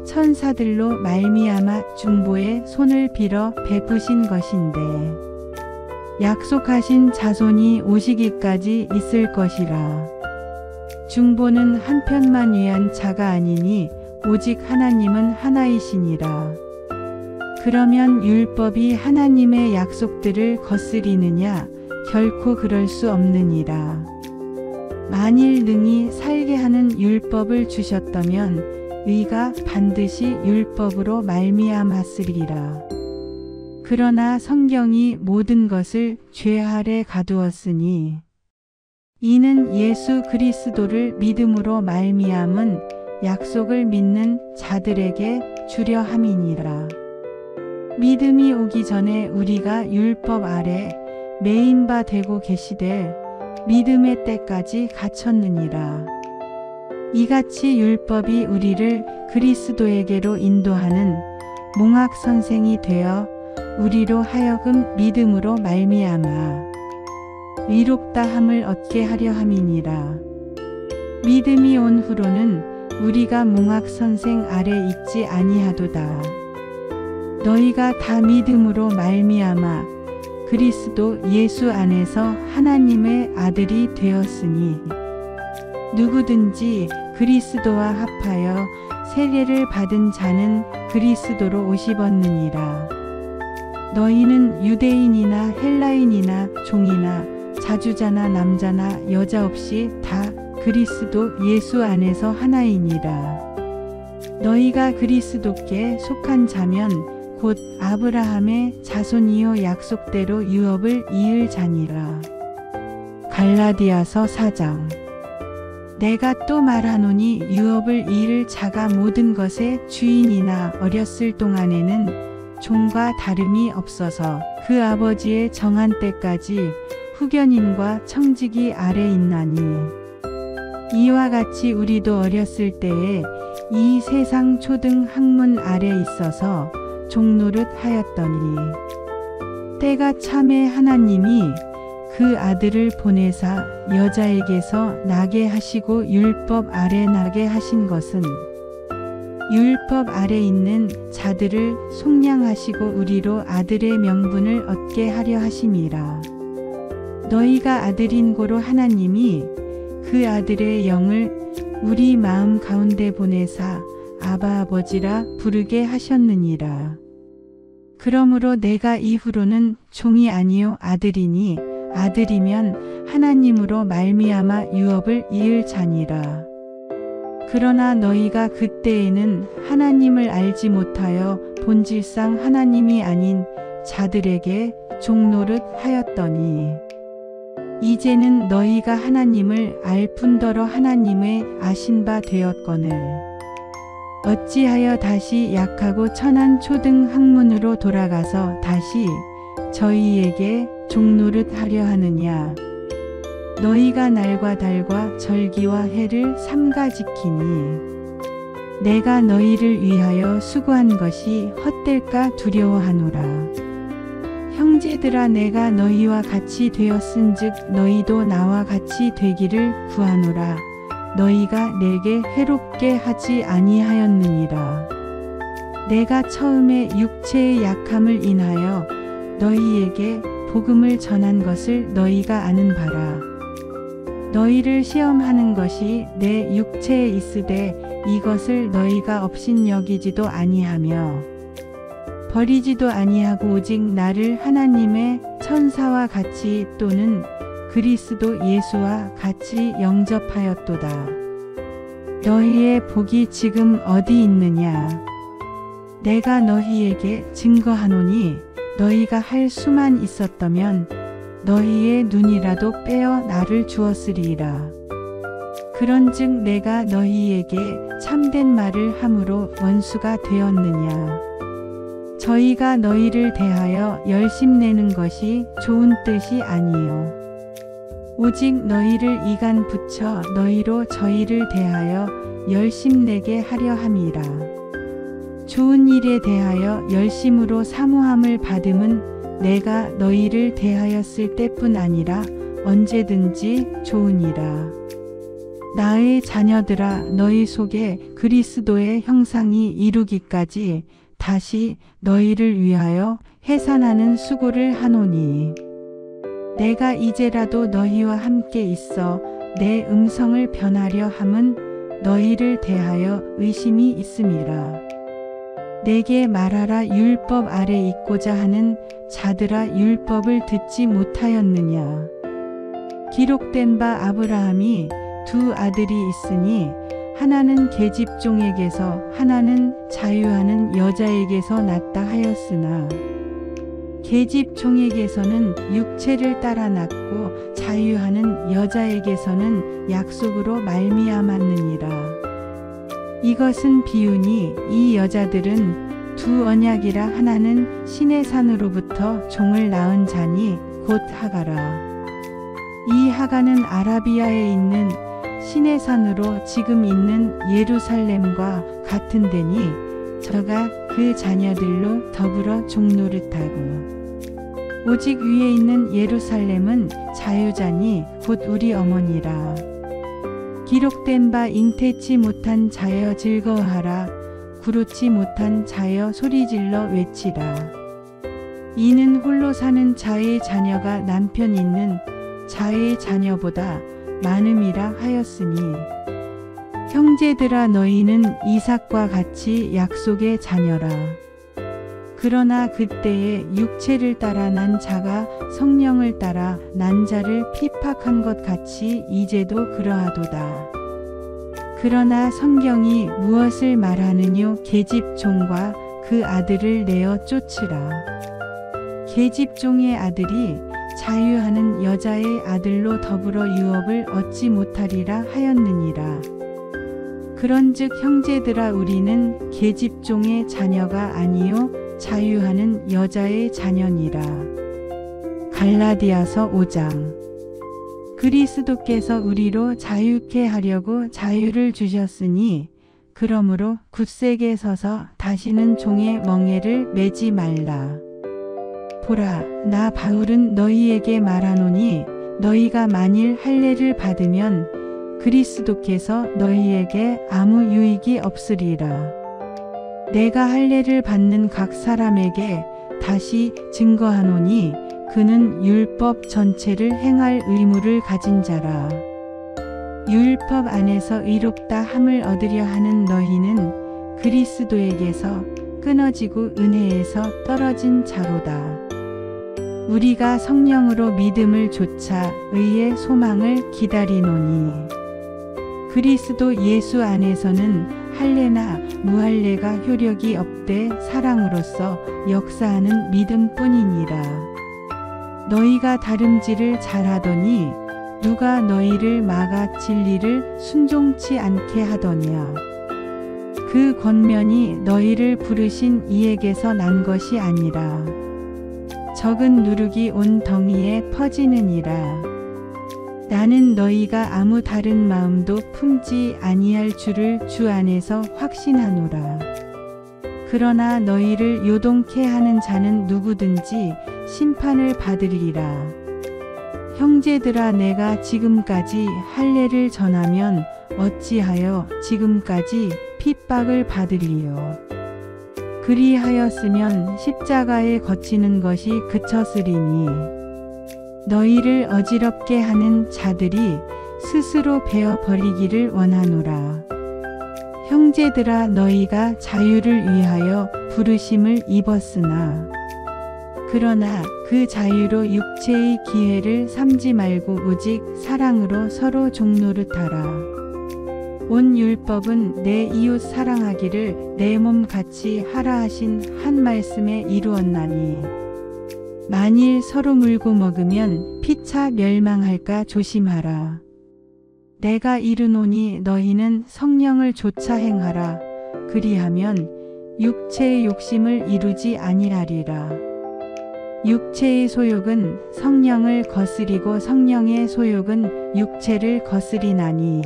천사들로 말미암아 중보에 손을 빌어 베푸신 것인데 약속하신 자손이 오시기까지 있을 것이라. 중보는 한편만 위한 자가 아니니 오직 하나님은 하나이시니라. 그러면 율법이 하나님의 약속들을 거스리느냐? 결코 그럴 수 없느니라. 만일 능히 살게 하는 율법을 주셨다면 의가 반드시 율법으로 말미암았으리라. 그러나 성경이 모든 것을 죄 아래 가두었으니 이는 예수 그리스도를 믿음으로 말미암은 약속을 믿는 자들에게 주려 함이니라. 믿음이 오기 전에 우리가 율법 아래 매인 바 되고 계시되 믿음의 때까지 갇혔느니라. 이같이 율법이 우리를 그리스도에게로 인도하는 몽학 선생이 되어 우리로 하여금 믿음으로 말미암아 의롭다함을 얻게 하려 함이니라. 믿음이 온 후로는 우리가 몽학 선생 아래 있지 아니하도다. 너희가 다 믿음으로 말미암아 그리스도 예수 안에서 하나님의 아들이 되었으니 누구든지 그리스도와 합하여 세례를 받은 자는 그리스도로 옷 입었느니라. 너희는 유대인이나 헬라인이나 종이나 자주자나 남자나 여자 없이 다 그리스도 예수 안에서 하나이니라. 너희가 그리스도께 속한 자면 곧 아브라함의 자손이요 약속대로 유업을 이을 자니라. 갈라디아서 4장. 내가 또 말하노니 유업을 이을 자가 모든 것의 주인이나 어렸을 동안에는 종과 다름이 없어서 그 아버지의 정한 때까지 후견인과 청지기 아래 있나니 이와 같이 우리도 어렸을 때에 이 세상 초등 학문 아래 있어서 종노릇 하였더니 때가 참에 하나님이 그 아들을 보내사 여자에게서 나게 하시고 율법 아래 나게 하신 것은 율법 아래 있는 자들을 속량하시고 우리로 아들의 명분을 얻게 하려 하심이라. 너희가 아들인 고로 하나님이 그 아들의 영을 우리 마음 가운데 보내사 아바 아버지라 부르게 하셨느니라. 그러므로 내가 이후로는 종이 아니요 아들이니 아들이면 하나님으로 말미암아 유업을 이을 자니라. 그러나 너희가 그때에는 하나님을 알지 못하여 본질상 하나님이 아닌 자들에게 종노릇 하였더니 이제는 너희가 하나님을 알 뿐더러 하나님의 아신 바 되었거늘 어찌하여 다시 약하고 천한 초등 학문으로 돌아가서 다시 저희에게 종노릇 하려 하느냐. 너희가 날과 달과 절기와 해를 삼가 지키니 내가 너희를 위하여 수고한 것이 헛될까 두려워하노라. 형제들아 내가 너희와 같이 되었은즉 너희도 나와 같이 되기를 구하노라. 너희가 내게 해롭게 하지 아니하였느니라. 내가 처음에 육체의 약함을 인하여 너희에게 복음을 전한 것을 너희가 아는 바라. 너희를 시험하는 것이 내 육체에 있으되 이것을 너희가 업신여기지도 아니하며 버리지도 아니하고 오직 나를 하나님의 천사와 같이 또는 그리스도 예수와 같이 영접하였도다. 너희의 복이 지금 어디 있느냐? 내가 너희에게 증거하노니 너희가 할 수만 있었다면 너희의 눈이라도 빼어 나를 주었으리이라. 그런즉 내가 너희에게 참된 말을 함으로 원수가 되었느냐? 저희가 너희를 대하여 열심내는 것이 좋은 뜻이 아니요 오직 너희를 이간 붙여 너희로 저희를 대하여 열심내게 하려 함이라. 좋은 일에 대하여 열심으로 사모함을 받음은 내가 너희를 대하였을 때뿐 아니라 언제든지 좋으니라. 나의 자녀들아 너희 속에 그리스도의 형상이 이루기까지 다시 너희를 위하여 해산하는 수고를 하노니 내가 이제라도 너희와 함께 있어 내 음성을 변하려 함은 너희를 대하여 의심이 있음이라. 내게 말하라. 율법 아래 있고자 하는 자들아 율법을 듣지 못하였느냐. 기록된 바 아브라함이 두 아들이 있으니 하나는 계집종에게서 하나는 자유하는 여자에게서 났다 하였으나 계집 종에게서는 육체를 따라 낳고 자유하는 여자에게서는 약속으로 말미암았느니라. 이것은 비유니 이 여자들은 두 언약이라 하나는 신의 산으로부터 종을 낳은 자니 곧 하가라. 이 하가는 아라비아에 있는 신의 산으로 지금 있는 예루살렘과 같은 데니 저가 그 자녀들로 더불어 종노릇하고 오직 위에 있는 예루살렘은 자유자니 곧 우리 어머니라. 기록된 바 잉태치 못한 자여 즐거워하라. 구루치 못한 자여 소리질러 외치라. 이는 홀로 사는 자의 자녀가 남편 있는 자의 자녀보다 많음이라 하였으니 형제들아 너희는 이삭과 같이 약속의 자녀라. 그러나 그때에 육체를 따라 난 자가 성령을 따라 난 자를 핍박한 것 같이 이제도 그러하도다. 그러나 성경이 무엇을 말하느뇨? 계집종과 그 아들을 내어 쫓으라. 계집종의 아들이 자유하는 여자의 아들로 더불어 유업을 얻지 못하리라 하였느니라. 그런즉 형제들아 우리는 계집종의 자녀가 아니요 자유하는 여자의 자녀니라. 갈라디아서 5장. 그리스도께서 우리로 자유케 하려고 자유를 주셨으니 그러므로 굳세게 서서 다시는 종의 멍에를 매지 말라. 보라, 나 바울은 너희에게 말하노니 너희가 만일 할례를 받으면 그리스도께서 너희에게 아무 유익이 없으리라. 내가 할례를 받는 각 사람에게 다시 증거하노니 그는 율법 전체를 행할 의무를 가진 자라. 율법 안에서 의롭다 함을 얻으려 하는 너희는 그리스도에게서 끊어지고 은혜에서 떨어진 자로다. 우리가 성령으로 믿음을 좇아 의의 소망을 기다리노니 그리스도 예수 안에서는 할례나 무할례가 효력이 없되 사랑으로서 역사하는 믿음뿐이니라. 너희가 다름질을 잘하더니 누가 너희를 막아 진리를 순종치 않게 하더냐. 그 권면이 너희를 부르신 이에게서 난 것이 아니라 적은 누룩이 온 덩이에 퍼지느니라. 나는 너희가 아무 다른 마음도 품지 아니할 줄을 주 안에서 확신하노라. 그러나 너희를 요동케 하는 자는 누구든지 심판을 받으리라. 형제들아 내가 지금까지 할례를 전하면 어찌하여 지금까지 핍박을 받으리요. 그리하였으면 십자가에 거치는 것이 그쳤으리니 너희를 어지럽게 하는 자들이 스스로 베어 버리기를 원하노라. 형제들아 너희가 자유를 위하여 부르심을 입었으나 그러나 그 자유로 육체의 기회를 삼지 말고 오직 사랑으로 서로 종노릇하라. 온 율법은 내 이웃 사랑하기를 내 몸 같이 하라 하신 한 말씀에 이루었나니 만일 서로 물고 먹으면 피차 멸망할까 조심하라. 내가 이르노니 너희는 성령을 좇아 행하라. 그리하면 육체의 욕심을 이루지 아니하리라. 육체의 소욕은 성령을 거스리고 성령의 소욕은 육체를 거스리나니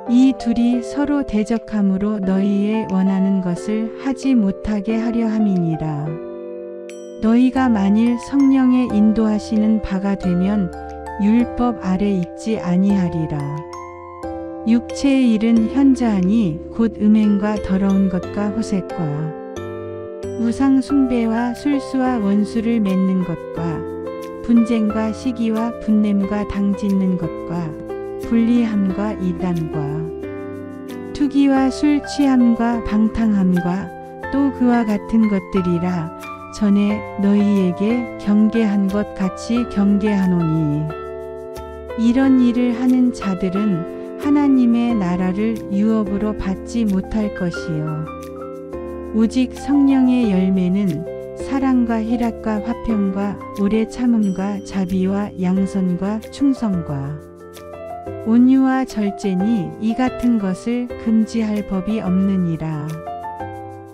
이 둘이 서로 대적함으로 너희의 원하는 것을 하지 못하게 하려 함이니라. 너희가 만일 성령의 인도하시는 바가 되면 율법 아래 있지 아니하리라. 육체의 일은 현저하니 곧 음행과 더러운 것과 호색과 우상 숭배와 술수와 원수를 맺는 것과 분쟁과 시기와 분냄과 당짓는 것과 불리함과 이단과 투기와 술 취함과 방탕함과 또 그와 같은 것들이라. 전에 너희에게 경계한 것 같이 경계하노니 이런 일을 하는 자들은 하나님의 나라를 유업으로 받지 못할 것이요 오직 성령의 열매는 사랑과 희락과 화평과 오래 참음과 자비와 양선과 충성과 온유와 절제니 이 같은 것을 금지할 법이 없느니라.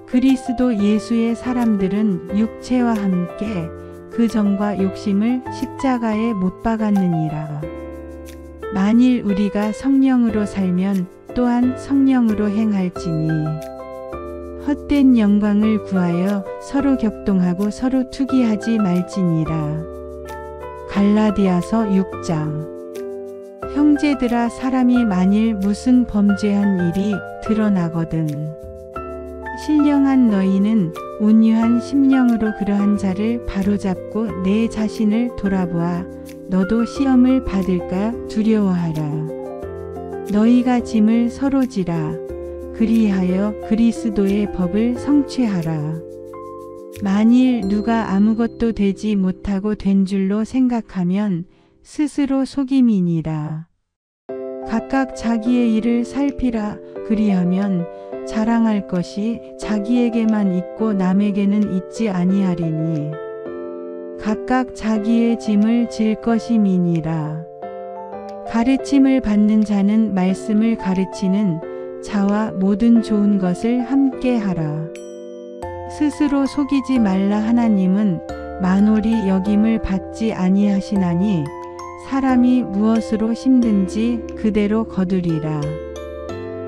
그리스도 예수의 사람들은 육체와 함께 그 정과 욕심을 십자가에 못 박았느니라. 만일 우리가 성령으로 살면 또한 성령으로 행할지니 헛된 영광을 구하여 서로 격동하고 서로 투기하지 말지니라. 갈라디아서 6장. 형제들아, 사람이 만일 무슨 범죄한 일이 드러나거든 신령한 너희는 온유한 심령으로 그러한 자를 바로잡고 내 자신을 돌아보아 너도 시험을 받을까 두려워하라. 너희가 짐을 서로 지라. 그리하여 그리스도의 법을 성취하라. 만일 누가 아무것도 되지 못하고 된 줄로 생각하면 스스로 속임이니라. 각각 자기의 일을 살피라. 그리하면 자랑할 것이 자기에게만 있고 남에게는 있지 아니하리니 각각 자기의 짐을 질 것임이니라. 가르침을 받는 자는 말씀을 가르치는 자와 모든 좋은 것을 함께 하라. 스스로 속이지 말라. 하나님은 만홀히 여김을 받지 아니하시나니 사람이 무엇으로 심든지 그대로 거두리라.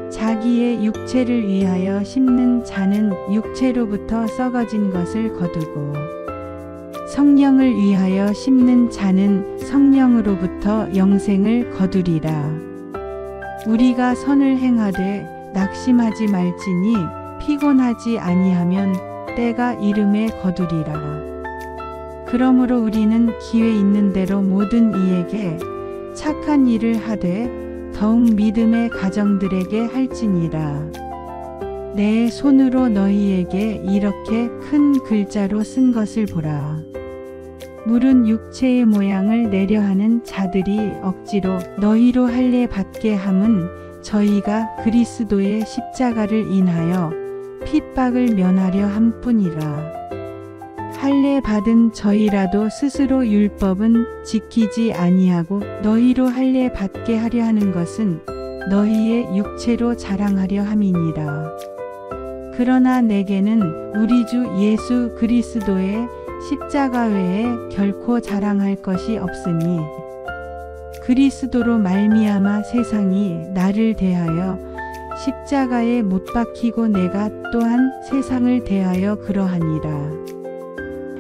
자기의 육체를 위하여 심는 자는 육체로부터 썩어진 것을 거두고 성령을 위하여 심는 자는 성령으로부터 영생을 거두리라. 우리가 선을 행하되 낙심하지 말지니 피곤하지 아니하면 때가 이름에 거두리라. 그러므로 우리는 기회 있는 대로 모든 이에게 착한 일을 하되 더욱 믿음의 가정들에게 할지니라. 내 손으로 너희에게 이렇게 큰 글자로 쓴 것을 보라. 물은 육체의 모양을 내려하는 자들이 억지로 너희로 할례 받게 함은 저희가 그리스도의 십자가를 인하여 핍박을 면하려 함뿐이라. 할례 받은 저희라도 스스로 율법은 지키지 아니하고 너희로 할례 받게 하려 하는 것은 너희의 육체로 자랑하려 함이니라. 그러나 내게는 우리 주 예수 그리스도의 십자가 외에 결코 자랑할 것이 없으니 그리스도로 말미암아 세상이 나를 대하여 십자가에 못 박히고 내가 또한 세상을 대하여 그러하니라.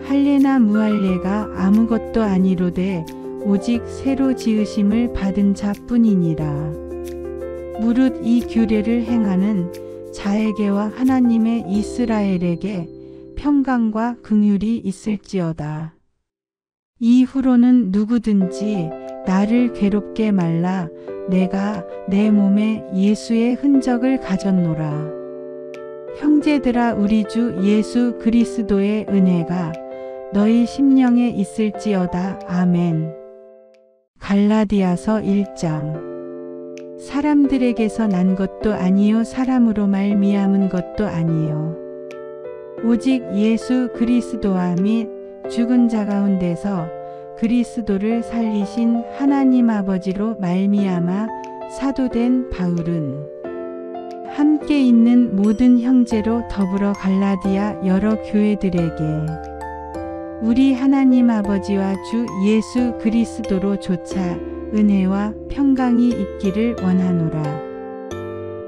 할례나 무할례가 아무것도 아니로되 오직 새로 지으심을 받은 자뿐이니라. 무릇 이 규례를 행하는 자에게와 하나님의 이스라엘에게 평강과 긍휼이 있을지어다. 이후로는 누구든지 나를 괴롭게 말라. 내가 내 몸에 예수의 흔적을 가졌노라. 형제들아, 우리 주 예수 그리스도의 은혜가 너희 심령에 있을지어다. 아멘. 갈라디아서 1장. 사람들에게서 난 것도 아니요 사람으로 말미암은 것도 아니요 오직 예수 그리스도와 및 죽은 자 가운데서 그리스도를 살리신 하나님 아버지로 말미암아 사도된 바울은 함께 있는 모든 형제로 더불어 갈라디아 여러 교회들에게 우리 하나님 아버지와 주 예수 그리스도로 조차 은혜와 평강이 있기를 원하노라.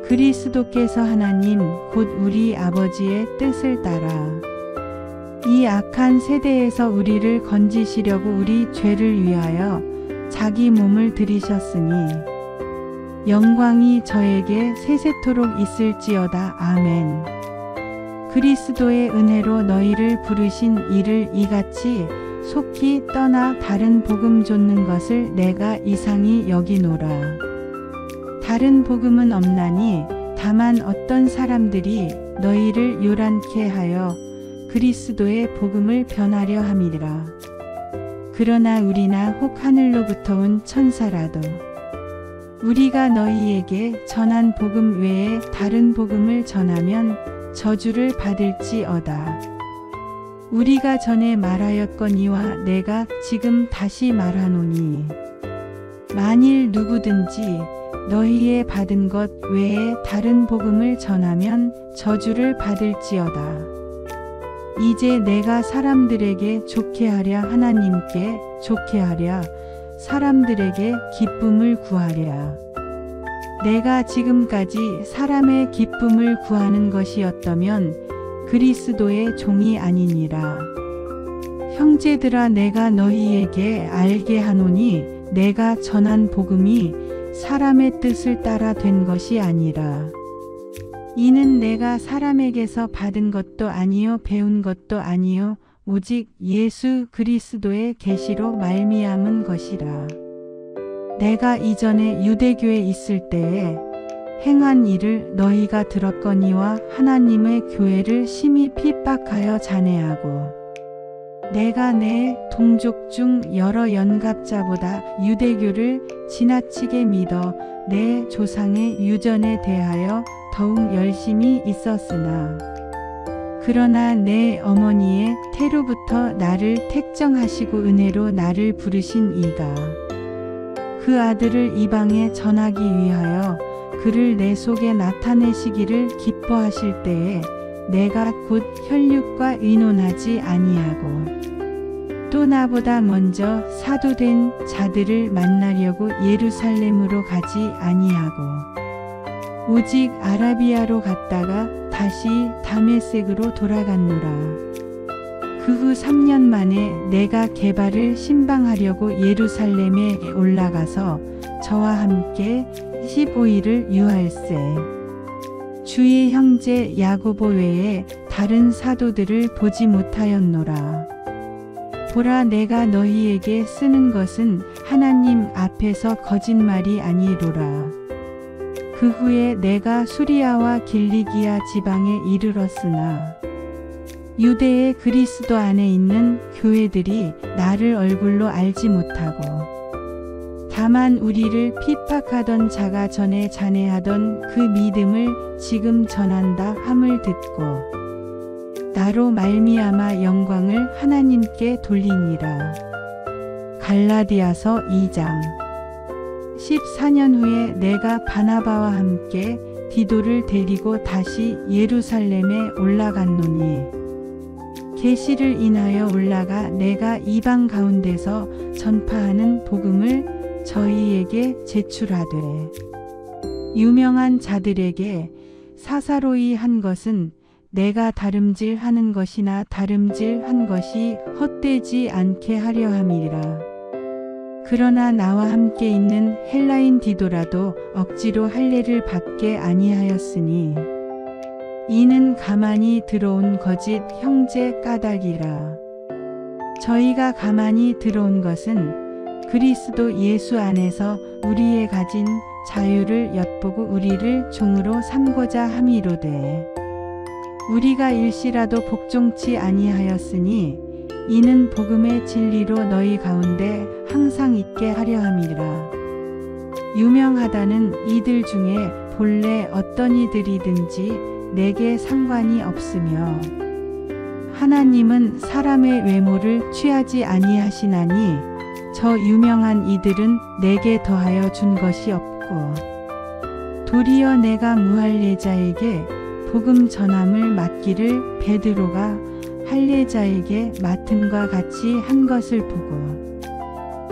그리스도께서 하나님 곧 우리 아버지의 뜻을 따라 이 악한 세대에서 우리를 건지시려고 우리 죄를 위하여 자기 몸을 들이셨으니 영광이 저에게 세세토록 있을지어다. 아멘. 그리스도의 은혜로 너희를 부르신 이를 이같이 속히 떠나 다른 복음 좇는 것을 내가 이상히 여기노라. 다른 복음은 없나니 다만 어떤 사람들이 너희를 요란케 하여 그리스도의 복음을 변하려 함이라. 그러나 우리나 혹 하늘로부터 온 천사라도 우리가 너희에게 전한 복음 외에 다른 복음을 전하면 저주를 받을지어다. 우리가 전에 말하였거니와 내가 지금 다시 말하노니 만일 누구든지 너희의 받은 것 외에 다른 복음을 전하면 저주를 받을지어다. 이제 내가 사람들에게 좋게 하랴 하나님께 좋게 하랴 사람들에게 기쁨을 구하랴. 내가 지금까지 사람의 기쁨을 구하는 것이었다면 그리스도의 종이 아니니라. 형제들아 내가 너희에게 알게 하노니 내가 전한 복음이 사람의 뜻을 따라 된 것이 아니라. 이는 내가 사람에게서 받은 것도 아니요 배운 것도 아니요 오직 예수 그리스도의 계시로 말미암은 것이라. 내가 이전에 유대교에 있을 때에 행한 일을 너희가 들었거니와 하나님의 교회를 심히 핍박하여 잔해하고 내가 내 동족 중 여러 연갑자보다 유대교를 지나치게 믿어 내 조상의 유전에 대하여 더욱 열심히 있었으나 그러나 내 어머니의 태로부터 나를 택정하시고 은혜로 나를 부르신 이가 그 아들을 이방에 전하기 위하여 그를 내 속에 나타내시기를 기뻐하실 때에 내가 곧 혈육과 의논하지 아니하고 또 나보다 먼저 사도된 자들을 만나려고 예루살렘으로 가지 아니하고 오직 아라비아로 갔다가 다시 다메섹으로 돌아갔노라. 그 후 3년 만에 내가 게바를 신방하려고 예루살렘에 올라가서 저와 함께 15일을 유할세. 주의 형제 야고보 외에 다른 사도들을 보지 못하였노라. 보라 내가 너희에게 쓰는 것은 하나님 앞에서 거짓말이 아니로라. 그 후에 내가 수리아와 길리기아 지방에 이르렀으나 유대의 그리스도 안에 있는 교회들이 나를 얼굴로 알지 못하고 다만 우리를 핍박하던 자가 전에 잔해하던 그 믿음을 지금 전한다 함을 듣고 나로 말미암아 영광을 하나님께 돌리니라. 갈라디아서 2장 14년 후에 내가 바나바와 함께 디도를 데리고 다시 예루살렘에 올라갔노니 계시를 인하여 올라가 내가 이방 가운데서 전파하는 복음을 저희에게 제출하되 유명한 자들에게 사사로이 한 것은 내가 다름질하는 것이나 다름질한 것이 헛되지 않게 하려 함이라. 그러나 나와 함께 있는 헬라인 디도라도 억지로 할례를 받게 아니하였으니 이는 가만히 들어온 거짓 형제 까닭이라. 저희가 가만히 들어온 것은 그리스도 예수 안에서 우리의 가진 자유를 엿보고 우리를 종으로 삼고자 함이로되 우리가 일시라도 복종치 아니하였으니 이는 복음의 진리로 너희 가운데 항상 있게 하려 함이라. 유명하다는 이들 중에 본래 어떤 이들이든지 내게 상관이 없으며 하나님은 사람의 외모를 취하지 아니하시나니 저 유명한 이들은 내게 더하여 준 것이 없고 도리어 내가 무할례자에게 복음 전함을 맡기를 베드로가 할례자에게 맡음과 같이 한 것을 보고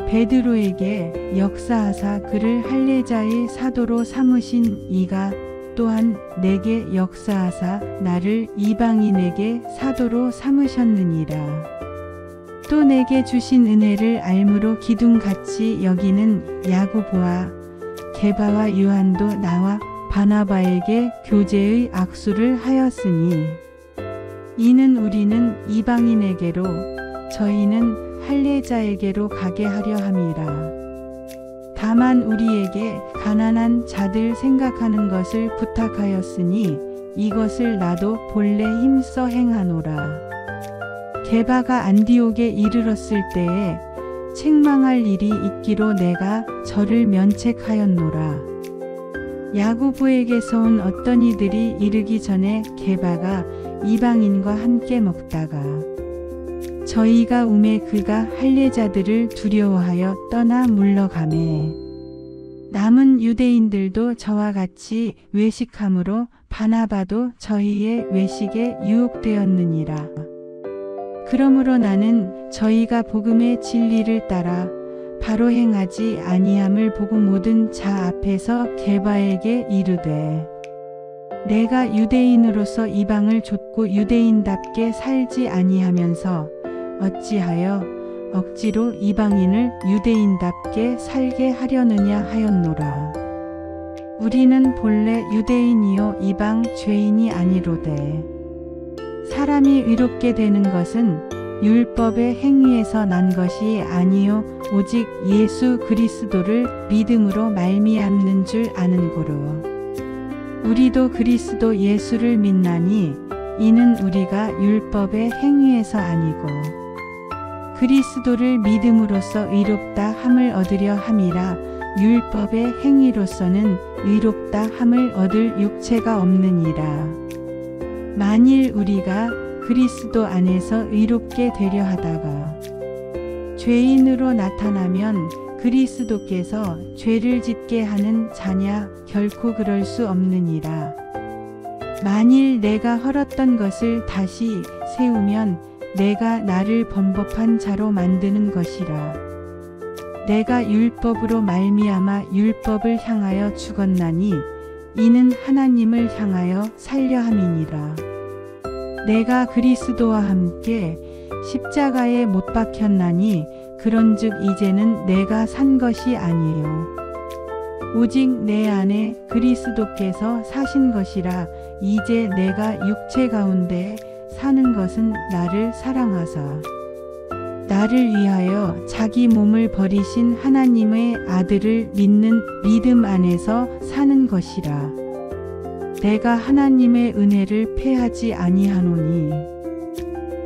베드로에게 역사하사 그를 할례자의 사도로 삼으신 이가 또한 내게 역사하사 나를 이방인에게 사도로 삼으셨느니라. 또 내게 주신 은혜를 알므로 기둥같이 여기는 야고보와 게바와 요한도 나와 바나바에게 교제의 악수를 하였으니 이는 우리는 이방인에게로 저희는 할례자에게로 가게 하려 함이라. 다만 우리에게 가난한 자들 생각하는 것을 부탁하였으니 이것을 나도 본래 힘써 행하노라. 게바가 안디옥에 이르렀을 때에 책망할 일이 있기로 내가 저를 면책하였노라. 야고보에게서 온 어떤 이들이 이르기 전에 게바가 이방인과 함께 먹다가 저희가 오매 그가 할례자들을 두려워하여 떠나 물러가매. 남은 유대인들도 저와 같이 외식함으로 바나바도 저희의 외식에 유혹되었느니라. 그러므로 나는 저희가 복음의 진리를 따라 바로 행하지 아니함을 보고 모든 자 앞에서 게바에게 이르되, 내가 유대인으로서 이방을 좇고 유대인답게 살지 아니하면서 어찌하여 억지로 이방인을 유대인답게 살게 하려느냐 하였노라. 우리는 본래 유대인이요 이방 죄인이 아니로되, 사람이 의롭게 되는 것은 율법의 행위에서 난 것이 아니요 오직 예수 그리스도를 믿음으로 말미암는 줄 아는고로. 우리도 그리스도 예수를 믿나니 이는 우리가 율법의 행위에서 아니고 그리스도를 믿음으로써 의롭다 함을 얻으려 함이라. 율법의 행위로서는 의롭다 함을 얻을 육체가 없느니라. 만일 우리가 그리스도 안에서 의롭게 되려 하다가 죄인으로 나타나면 그리스도께서 죄를 짓게 하는 자냐? 결코 그럴 수 없느니라. 만일 내가 헐었던 것을 다시 세우면 내가 나를 범법한 자로 만드는 것이라. 내가 율법으로 말미암아 율법을 향하여 죽었나니 이는 하나님을 향하여 살려 함이니라. 내가 그리스도와 함께 십자가에 못 박혔나니 그런즉 이제는 내가 산 것이 아니요 오직 내 안에 그리스도께서 사신 것이라. 이제 내가 육체 가운데 사는 것은 나를 사랑하사 나를 위하여 자기 몸을 버리신 하나님의 아들을 믿는 믿음 안에서 사는 것이라. 내가 하나님의 은혜를 패하지 아니하노니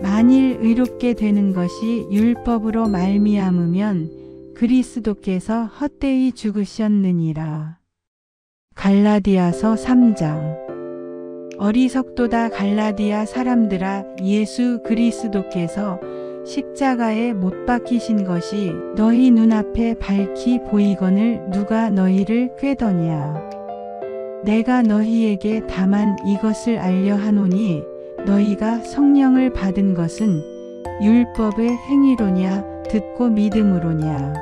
만일 의롭게 되는 것이 율법으로 말미암으면 그리스도께서 헛되이 죽으셨느니라. 갈라디아서 3장. 어리석도다 갈라디아 사람들아, 예수 그리스도께서 십자가에 못 박히신 것이 너희 눈앞에 밝히 보이거늘 누가 너희를 꾀더냐. 내가 너희에게 다만 이것을 알려 하노니 너희가 성령을 받은 것은 율법의 행위로냐 듣고 믿음으로냐.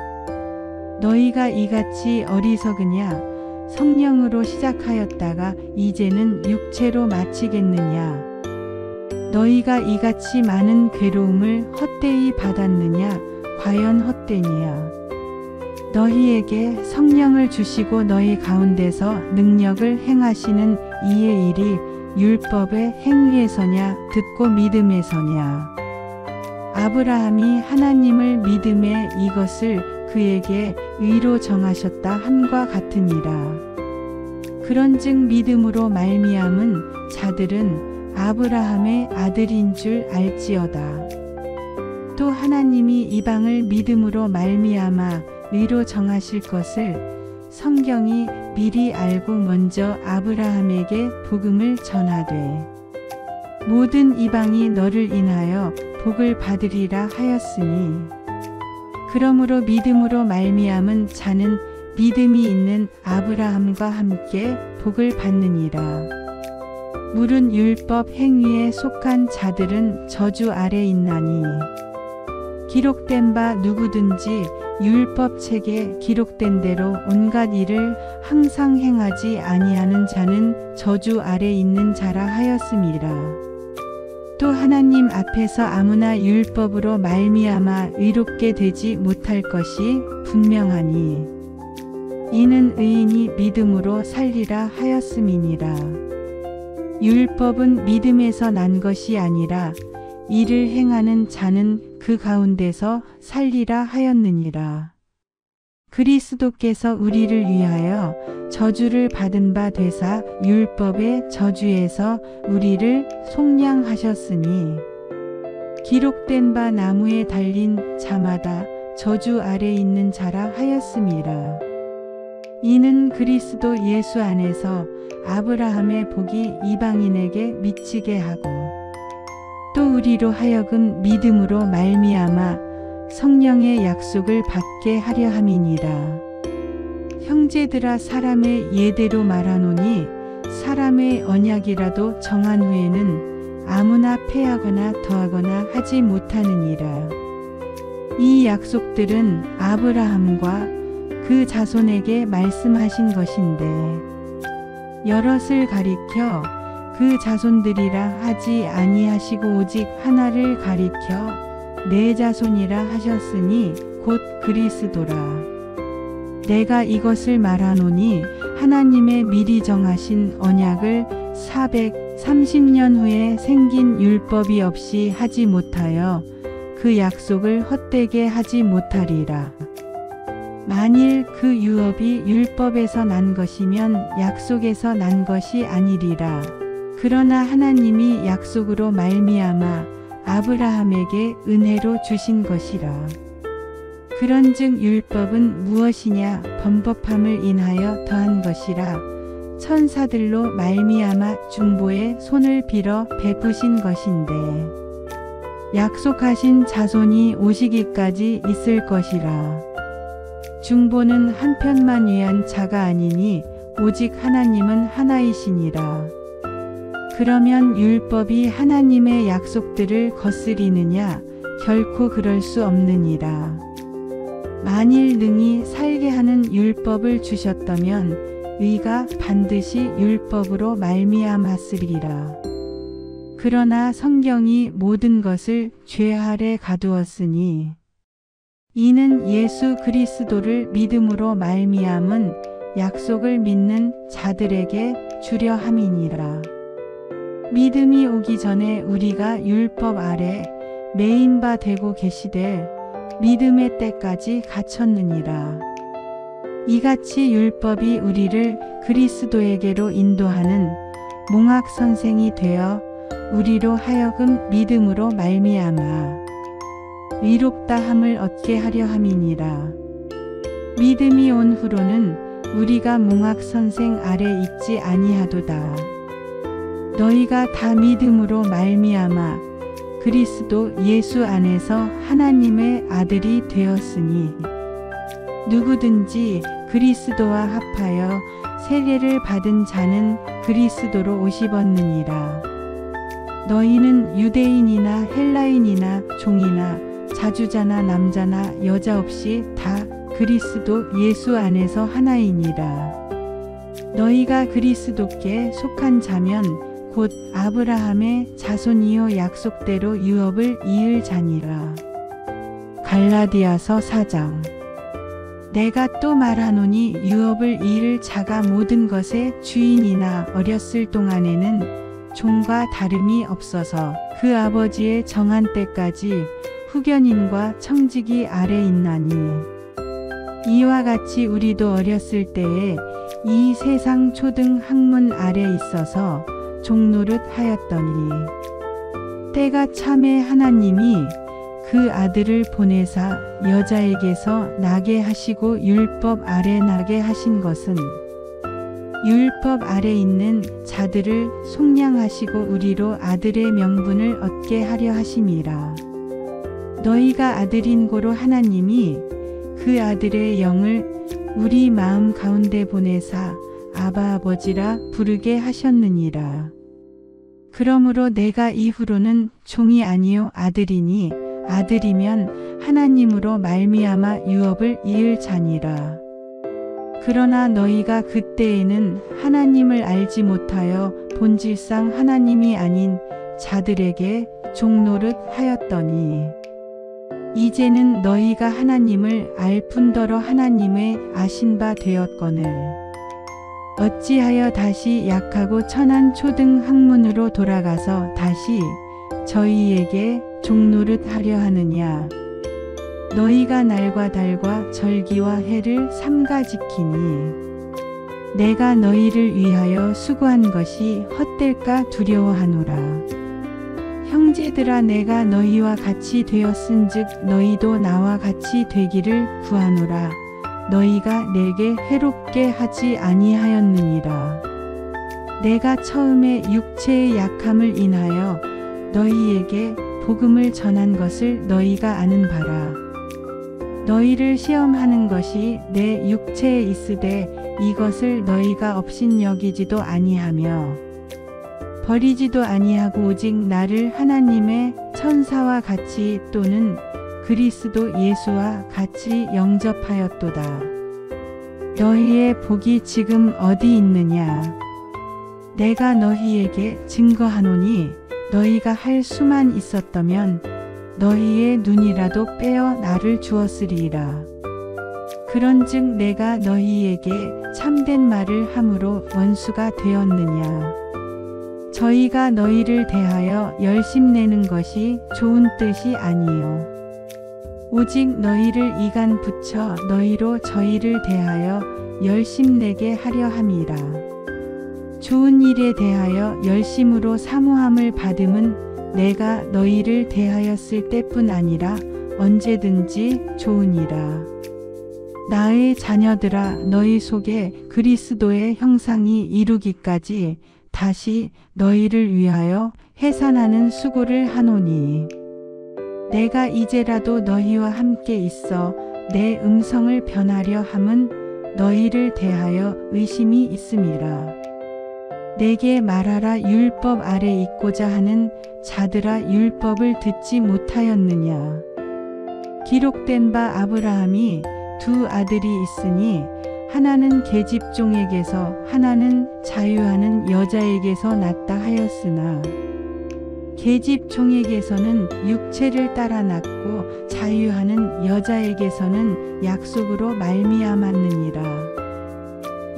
너희가 이같이 어리석으냐. 성령으로 시작하였다가 이제는 육체로 마치겠느냐. 너희가 이같이 많은 괴로움을 헛되이 받았느냐. 과연 헛되니야. 너희에게 성령을 주시고 너희 가운데서 능력을 행하시는 이의 일이 율법의 행위에서냐 듣고 믿음에서냐. 아브라함이 하나님을 믿음에 이것을 그에게 의로 정하셨다 함과 같으니라. 그런즉 믿음으로 말미암은 자들은 아브라함의 아들인 줄 알지어다. 또 하나님이 이방을 믿음으로 말미암아 의로 정하실 것을 성경이 미리 알고 먼저 아브라함에게 복음을 전하되 모든 이방이 너를 인하여 복을 받으리라 하였으니, 그러므로 믿음으로 말미암은 자는 믿음이 있는 아브라함과 함께 복을 받느니라. 물은 율법 행위에 속한 자들은 저주 아래 있나니 기록된 바 누구든지 율법 책에 기록된 대로 온갖 일을 항상 행하지 아니하는 자는 저주 아래 있는 자라 하였음이라. 또 하나님 앞에서 아무나 율법으로 말미암아 의롭게 되지 못할 것이 분명하니 이는 의인이 믿음으로 살리라 하였음이니라. 율법은 믿음에서 난 것이 아니라 이를 행하는 자는 그 가운데서 살리라 하였느니라. 그리스도께서 우리를 위하여 저주를 받은 바 되사 율법의 저주에서 우리를 속량하셨으니, 기록된 바 나무에 달린 자마다 저주 아래 있는 자라 하였음이라. 이는 그리스도 예수 안에서 아브라함의 복이 이방인에게 미치게 하고 또 우리로 하여금 믿음으로 말미암아 성령의 약속을 받게 하려 함이니라. 형제들아, 사람의 예대로 말하노니 사람의 언약이라도 정한 후에는 아무나 패하거나 더하거나 하지 못하느니라. 이 약속들은 아브라함과 그 자손에게 말씀하신 것인데 여럿을 가리켜 그 자손들이라 하지 아니하시고 오직 하나를 가리켜 내 자손이라 하셨으니 곧 그리스도라. 내가 이것을 말하노니 하나님의 미리 정하신 언약을 430년 후에 생긴 율법이 없이 하지 못하여 그 약속을 헛되게 하지 못하리라. 만일 그 유업이 율법에서 난 것이면 약속에서 난 것이 아니리라. 그러나 하나님이 약속으로 말미암아 아브라함에게 은혜로 주신 것이라. 그런즉 율법은 무엇이냐? 범법함을 인하여 더한 것이라. 천사들로 말미암아 중보에 손을 빌어 베푸신 것인데 약속하신 자손이 오시기까지 있을 것이라. 중보는 한편만 위한 자가 아니니 오직 하나님은 하나이시니라. 그러면 율법이 하나님의 약속들을 거스리느냐? 결코 그럴 수 없느니라. 만일 능히 살게 하는 율법을 주셨다면 의가 반드시 율법으로 말미암았으리라. 그러나 성경이 모든 것을 죄 아래 가두었으니 이는 예수 그리스도를 믿음으로 말미암은 약속을 믿는 자들에게 주려 함이니라. 믿음이 오기 전에 우리가 율법 아래 매인 바 되고 계시되 믿음의 때까지 갇혔느니라. 이같이 율법이 우리를 그리스도에게로 인도하는 몽학 선생이 되어 우리로 하여금 믿음으로 말미암아 의롭다 함을 얻게 하려 함이니라. 믿음이 온 후로는 우리가 몽학 선생 아래 있지 아니하도다. 너희가 다 믿음으로 말미암아 그리스도 예수 안에서 하나님의 아들이 되었으니 누구든지 그리스도와 합하여 세례를 받은 자는 그리스도로 옷 입었느니라. 너희는 유대인이나 헬라인이나 종이나 자주자나 남자나 여자 없이 다 그리스도 예수 안에서 하나이니라. 너희가 그리스도께 속한 자면 곧 아브라함의 자손이요 약속대로 유업을 이을 자니라. 갈라디아서 4장. 내가 또 말하노니 유업을 이을 자가 모든 것의 주인이나 어렸을 동안에는 종과 다름이 없어서 그 아버지의 정한 때까지 후견인과 청지기 아래 있나니 이와 같이 우리도 어렸을 때에 이 세상 초등 학문 아래 있어서 종노릇 하였더니 때가 참에 하나님이 그 아들을 보내사 여자에게서 나게 하시고 율법 아래 나게 하신 것은 율법 아래 있는 자들을 속량하시고 우리로 아들의 명분을 얻게 하려 하심이라. 너희가 아들인 고로 하나님이 그 아들의 영을 우리 마음 가운데 보내사 아바 아버지라 부르게 하셨느니라. 그러므로 내가 이후로는 종이 아니요 아들이니 아들이면 하나님으로 말미암아 유업을 이을 자니라. 그러나 너희가 그때에는 하나님을 알지 못하여 본질상 하나님이 아닌 자들에게 종노릇 하였더니 이제는 너희가 하나님을 알 뿐더러 하나님의 아신 바 되었거늘 어찌하여 다시 약하고 천한 초등 학문으로 돌아가서 다시 저희에게 종노릇 하려 하느냐. 너희가 날과 달과 절기와 해를 삼가 지키니 내가 너희를 위하여 수고한 것이 헛될까 두려워하노라. 형제들아, 내가 너희와 같이 되었은즉 너희도 나와 같이 되기를 구하노라. 너희가 내게 해롭게 하지 아니하였느니라. 내가 처음에 육체의 약함을 인하여 너희에게 복음을 전한 것을 너희가 아는 바라. 너희를 시험하는 것이 내 육체에 있으되 이것을 너희가 업신여기지도 아니하며 버리지도 아니하고 오직 나를 하나님의 천사와 같이 또는 그리스도 예수와 같이 영접하였도다. 너희의 복이 지금 어디 있느냐? 내가 너희에게 증거하노니 너희가 할 수만 있었다면 너희의 눈이라도 빼어 나를 주었으리이라. 그런즉 내가 너희에게 참된 말을 함으로 원수가 되었느냐? 저희가 너희를 대하여 열심내는 것이 좋은 뜻이 아니요 오직 너희를 이간 붙여 너희로 저희를 대하여 열심내게 하려 함이라. 좋은 일에 대하여 열심으로 사모함을 받음은 내가 너희를 대하였을 때뿐 아니라 언제든지 좋으니라. 나의 자녀들아, 너희 속에 그리스도의 형상이 이루기까지 다시 너희를 위하여 해산하는 수고를 하노니 내가 이제라도 너희와 함께 있어 내 음성을 변하려 함은 너희를 대하여 의심이 있음이라. 내게 말하라. 율법 아래 있고자 하는 자들아, 율법을 듣지 못하였느냐? 기록된 바 아브라함이 두 아들이 있으니 하나는 계집종에게서 하나는 자유하는 여자에게서 났다 하였으나 계집종에게서는 육체를 따라 낳고 자유하는 여자에게서는 약속으로 말미암았느니라.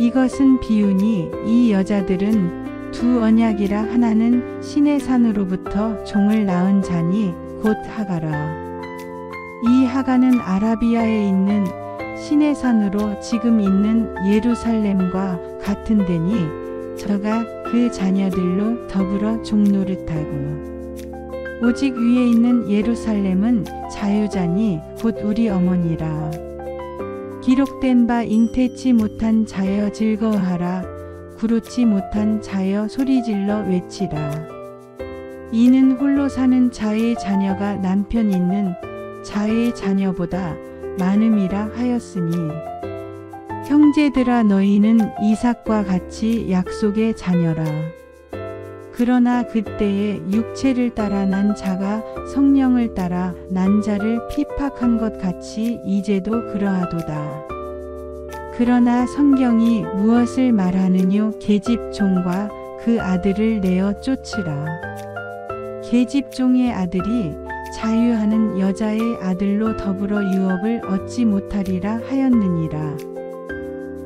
이것은 비유니 이 여자들은 두 언약이라. 하나는 신의 산으로부터 종을 낳은 자니 곧 하가라. 이 하가는 아라비아에 있는 신의 산으로 지금 있는 예루살렘과 같은 데니 저가 그 자녀들로 더불어 종노릇하고 오직 위에 있는 예루살렘은 자유자니 곧 우리 어머니라. 기록된 바 잉태치 못한 자여 즐거워하라. 구루치 못한 자여 소리질러 외치라. 이는 홀로 사는 자의 자녀가 남편 있는 자의 자녀보다 많음이라 하였으니 형제들아, 너희는 이삭과 같이 약속의 자녀라. 그러나 그때에 육체를 따라 난 자가 성령을 따라 난 자를 핍박한 것 같이 이제도 그러하도다. 그러나 성경이 무엇을 말하느뇨? 계집종과 그 아들을 내어 쫓으라. 계집종의 아들이 자유하는 여자의 아들로 더불어 유업을 얻지 못하리라 하였느니라.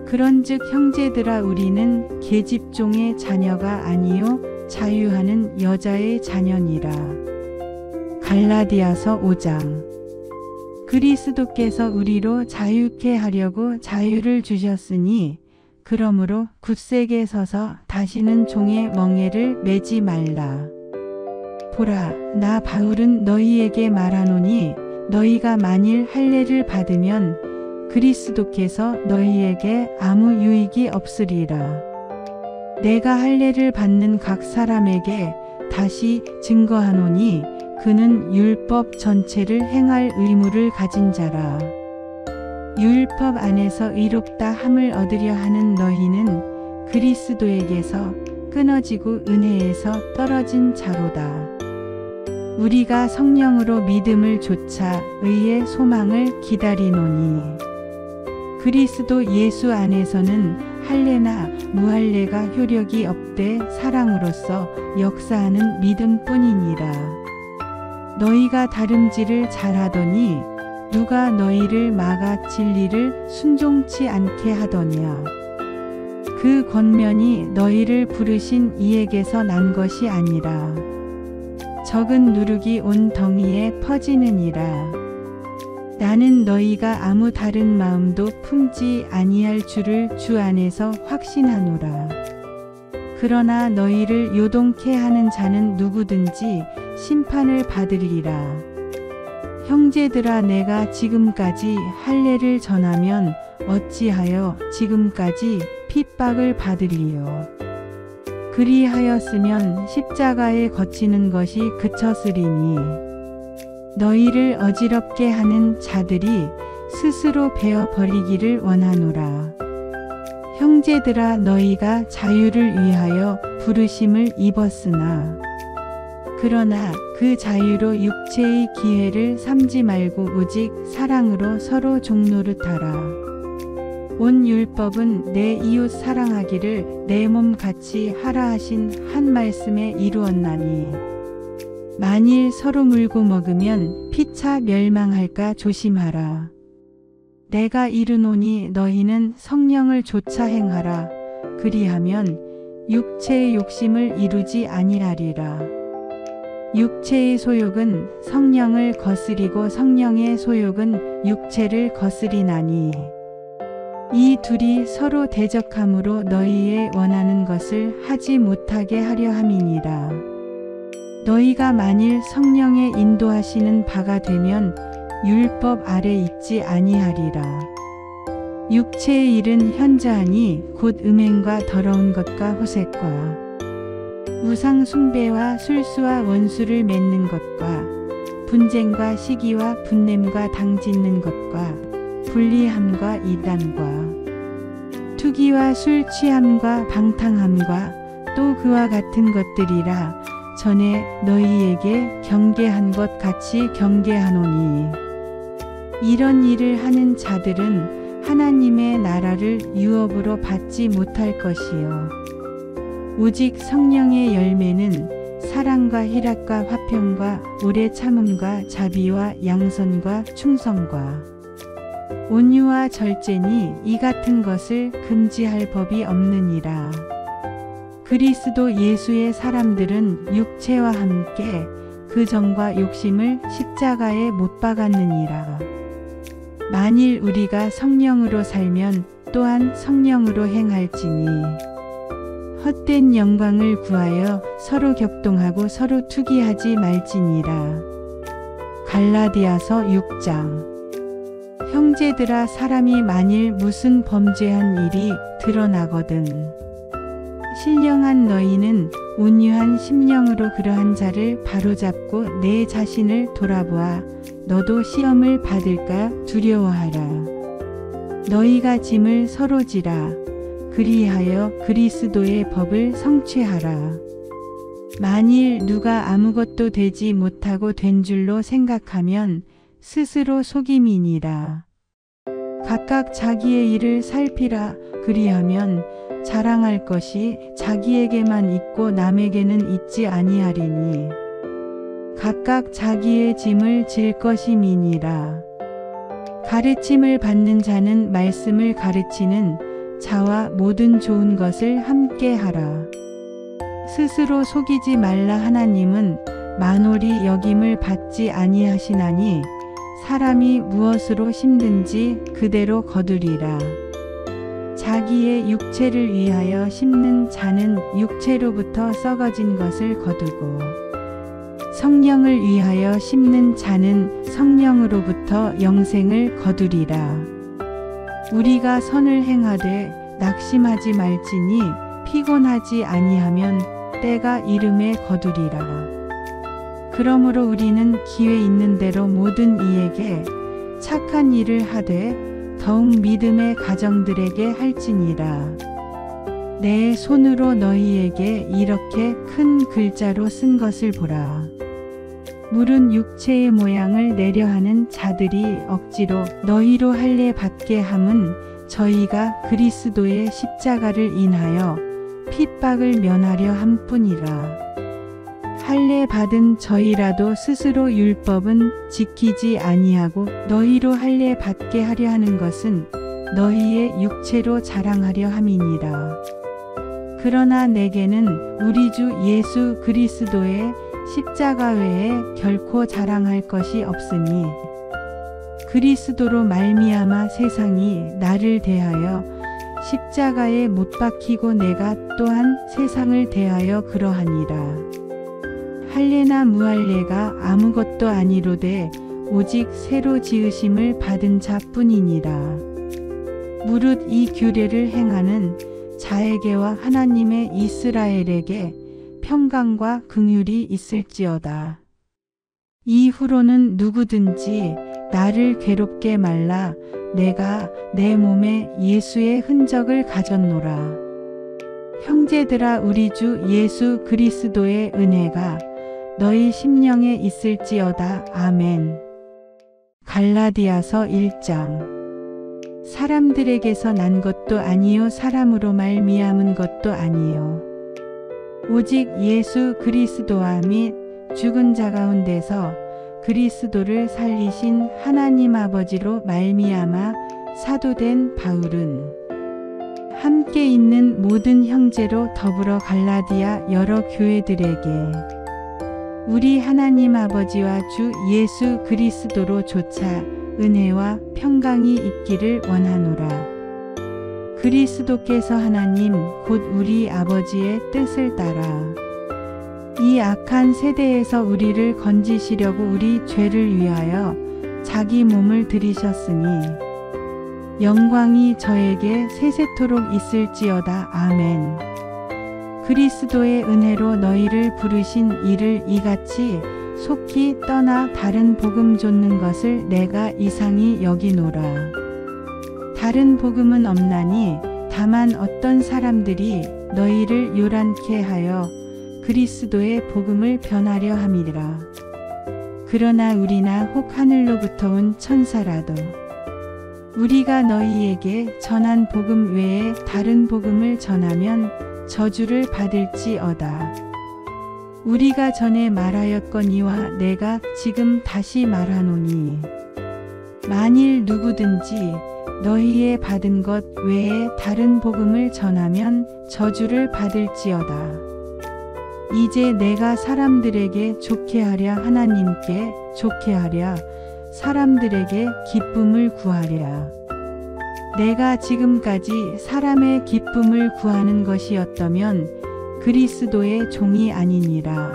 그런즉 형제들아, 우리는 계집종의 자녀가 아니요 자유하는 여자의 자녀니라. 갈라디아서 5장. 그리스도께서 우리로 자유케 하려고 자유를 주셨으니 그러므로 굳세게 서서 다시는 종의 멍에를 매지 말라. 보라, 나 바울은 너희에게 말하노니 너희가 만일 할례를 받으면 그리스도께서 너희에게 아무 유익이 없으리라. 내가 할례를 받는 각 사람에게 다시 증거하노니 그는 율법 전체를 행할 의무를 가진 자라. 율법 안에서 의롭다 함을 얻으려 하는 너희는 그리스도에게서 끊어지고 은혜에서 떨어진 자로다. 우리가 성령으로 믿음을 좇아 의의 소망을 기다리노니 그리스도 예수 안에서는 할례나 무할례가 효력이 없되 사랑으로서 역사하는 믿음뿐이니라. 너희가 다름질을 잘하더니 누가 너희를 막아 진리를 순종치 않게 하더냐? 그 권면이 너희를 부르신 이에게서 난 것이 아니라 적은 누룩이 온 덩이에 퍼지느니라. 나는 너희가 아무 다른 마음도 품지 아니할 줄을 주 안에서 확신하노라. 그러나 너희를 요동케 하는 자는 누구든지 심판을 받으리라. 형제들아, 내가 지금까지 할례를 전하면 어찌하여 지금까지 핍박을 받으리요? 그리하였으면 십자가에 거치는 것이 그쳤으리니 너희를 어지럽게 하는 자들이 스스로 베어 버리기를 원하노라. 형제들아, 너희가 자유를 위하여 부르심을 입었으나 그러나 그 자유로 육체의 기회를 삼지 말고 오직 사랑으로 서로 종노릇하라. 온 율법은 내 이웃 사랑하기를 내 몸 같이 하라 하신 한 말씀에 이루었나니 만일 서로 물고 먹으면 피차 멸망할까 조심하라. 내가 이르노니 너희는 성령을 좇아 행하라. 그리하면 육체의 욕심을 이루지 아니하리라. 육체의 소욕은 성령을 거스리고 성령의 소욕은 육체를 거스리나니 이 둘이 서로 대적함으로 너희의 원하는 것을 하지 못하게 하려 함이니라. 너희가 만일 성령의 인도하시는 바가 되면 율법 아래 있지 아니하리라. 육체의 일은 현저하니 곧 음행과 더러운 것과 호색과 우상 숭배와 술수와 원수를 맺는 것과 분쟁과 시기와 분냄과 당짓는 것과 불리함과 이단과 투기와 술 취함과 방탕함과 또 그와 같은 것들이라. 전에 너희에게 경계한 것 같이 경계하노니 이런 일을 하는 자들은 하나님의 나라를 유업으로 받지 못할 것이요 오직 성령의 열매는 사랑과 희락과 화평과 오래 참음과 자비와 양선과 충성과 온유와 절제니 이 같은 것을 금지할 법이 없느니라. 그리스도 예수의 사람들은 육체와 함께 그 정과 욕심을 십자가에 못 박았느니라. 만일 우리가 성령으로 살면 또한 성령으로 행할지니 헛된 영광을 구하여 서로 격동하고 서로 투기하지 말지니라. 갈라디아서 6장. 형제들아, 사람이 만일 무슨 범죄한 일이 드러나거든 신령한 너희는 온유한 심령으로 그러한 자를 바로잡고 내 자신을 돌아보아 너도 시험을 받을까 두려워하라. 너희가 짐을 서로 지라. 그리하여 그리스도의 법을 성취하라. 만일 누가 아무것도 되지 못하고 된 줄로 생각하면 스스로 속임이니라. 각각 자기의 일을 살피라. 그리하면 자랑할 것이 자기에게만 있고 남에게는 있지 아니하리니 각각 자기의 짐을 질 것임이니라. 가르침을 받는 자는 말씀을 가르치는 자와 모든 좋은 것을 함께 하라. 스스로 속이지 말라. 하나님은 만홀히 여김을 받지 아니하시나니 사람이 무엇으로 심든지 그대로 거두리라. 자기의 육체를 위하여 심는 자는 육체로부터 썩어진 것을 거두고 성령을 위하여 심는 자는 성령으로부터 영생을 거두리라. 우리가 선을 행하되 낙심하지 말지니 피곤하지 아니하면 때가 이름에 거두리라. 그러므로 우리는 기회 있는 대로 모든 이에게 착한 일을 하되 더욱 믿음의 가정들에게 할지니라. 내 손으로 너희에게 이렇게 큰 글자로 쓴 것을 보라. 물은 육체의 모양을 내려하는 자들이 억지로 너희로 할례 받게 함은 저희가 그리스도의 십자가를 인하여 핍박을 면하려 함뿐이라. 할례 받은 저희라도 스스로 율법은 지키지 아니하고 너희로 할례 받게 하려 하는 것은 너희의 육체로 자랑하려 함이니라. 그러나 내게는 우리 주 예수 그리스도의 십자가 외에 결코 자랑할 것이 없으니 그리스도로 말미암아 세상이 나를 대하여 십자가에 못 박히고 내가 또한 세상을 대하여 그러하니라. 할례나 무할례가 아무것도 아니로되 오직 새로 지으심을 받은 자뿐이니라. 무릇 이 규례를 행하는 자에게와 하나님의 이스라엘에게 평강과 긍휼이 있을지어다. 이후로는 누구든지 나를 괴롭게 말라. 내가 내 몸에 예수의 흔적을 가졌노라. 형제들아, 우리 주 예수 그리스도의 은혜가 너희 심령에 있을지어다. 아멘. 갈라디아서 1장. 사람들에게서 난 것도 아니요 사람으로 말미암은 것도 아니요 오직 예수 그리스도와 및 죽은 자 가운데서 그리스도를 살리신 하나님 아버지로 말미암아 사도된 바울은 함께 있는 모든 형제로 더불어 갈라디아 여러 교회들에게 우리 하나님 아버지와 주 예수 그리스도로 조차 은혜와 평강이 있기를 원하노라. 그리스도께서 하나님 곧 우리 아버지의 뜻을 따라 이 악한 세대에서 우리를 건지시려고 우리 죄를 위하여 자기 몸을 들이셨으니 영광이 저에게 세세토록 있을지어다. 아멘. 그리스도의 은혜로 너희를 부르신 이를 이같이 속히 떠나 다른 복음 좇는 것을 내가 이상히 여기노라. 다른 복음은 없나니 다만 어떤 사람들이 너희를 요란케 하여 그리스도의 복음을 변하려 함이라. 그러나 우리나 혹 하늘로부터 온 천사라도 우리가 너희에게 전한 복음 외에 다른 복음을 전하면 저주를 받을지어다. 우리가 전에 말하였거니와 내가 지금 다시 말하노니 만일 누구든지 너희의 받은 것 외에 다른 복음을 전하면 저주를 받을지어다. 이제 내가 사람들에게 좋게 하랴 하나님께 좋게 하랴 사람들에게 기쁨을 구하랴. 내가 지금까지 사람의 기쁨을 구하는 것이었다면 그리스도의 종이 아니니라.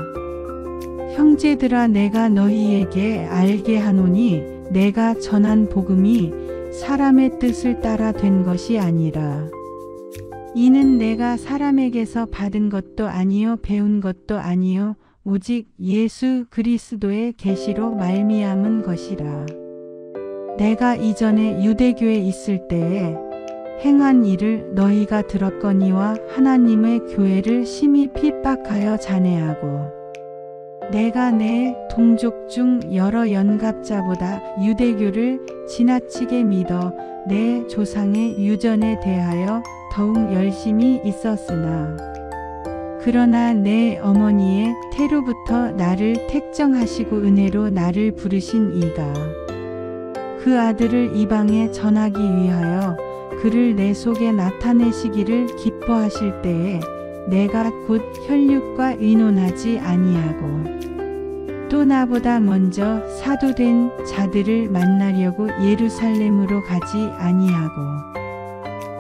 형제들아, 내가 너희에게 알게 하노니 내가 전한 복음이 사람의 뜻을 따라 된 것이 아니라 이는 내가 사람에게서 받은 것도 아니요 배운 것도 아니요 오직 예수 그리스도의 계시로 말미암은 것이라. 내가 이전에 유대교에 있을 때에 행한 일을 너희가 들었거니와 하나님의 교회를 심히 핍박하여 잔해하고 내가 내 동족 중 여러 연갑자보다 유대교를 지나치게 믿어 내 조상의 유전에 대하여 더욱 열심히 있었으나 그러나 내 어머니의 태로부터 나를 택정하시고 은혜로 나를 부르신 이가 그 아들을 이방에 전하기 위하여 그를 내 속에 나타내시기를 기뻐하실 때에 내가 곧 혈육과 의논하지 아니하고 또 나보다 먼저 사도된 자들을 만나려고 예루살렘으로 가지 아니하고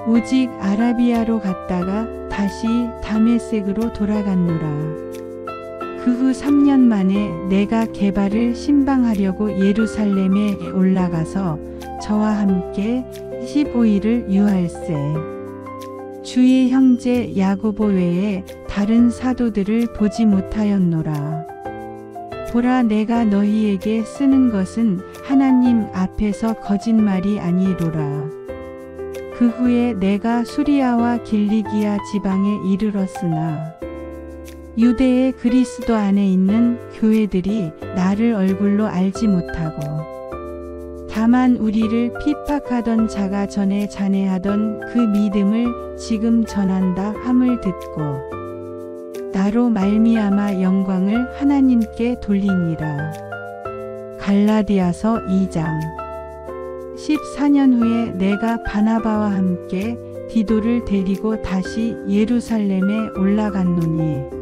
오직 아라비아로 갔다가 다시 다메섹으로 돌아갔노라. 그 후 3년 만에 내가 게바를 신방하려고 예루살렘에 올라가서 저와 함께 15일을 유할세. 주의 형제 야고보 외에 다른 사도들을 보지 못하였노라. 보라, 내가 너희에게 쓰는 것은 하나님 앞에서 거짓말이 아니로라. 그 후에 내가 수리아와 길리기아 지방에 이르렀으나 유대의 그리스도 안에 있는 교회들이 나를 얼굴로 알지 못하고 다만 우리를 핍박하던 자가 전에 잔해하던 그 믿음을 지금 전한다 함을 듣고 나로 말미암아 영광을 하나님께 돌리니라. 갈라디아서 2장. 14년 후에 내가 바나바와 함께 디도를 데리고 다시 예루살렘에 올라갔노니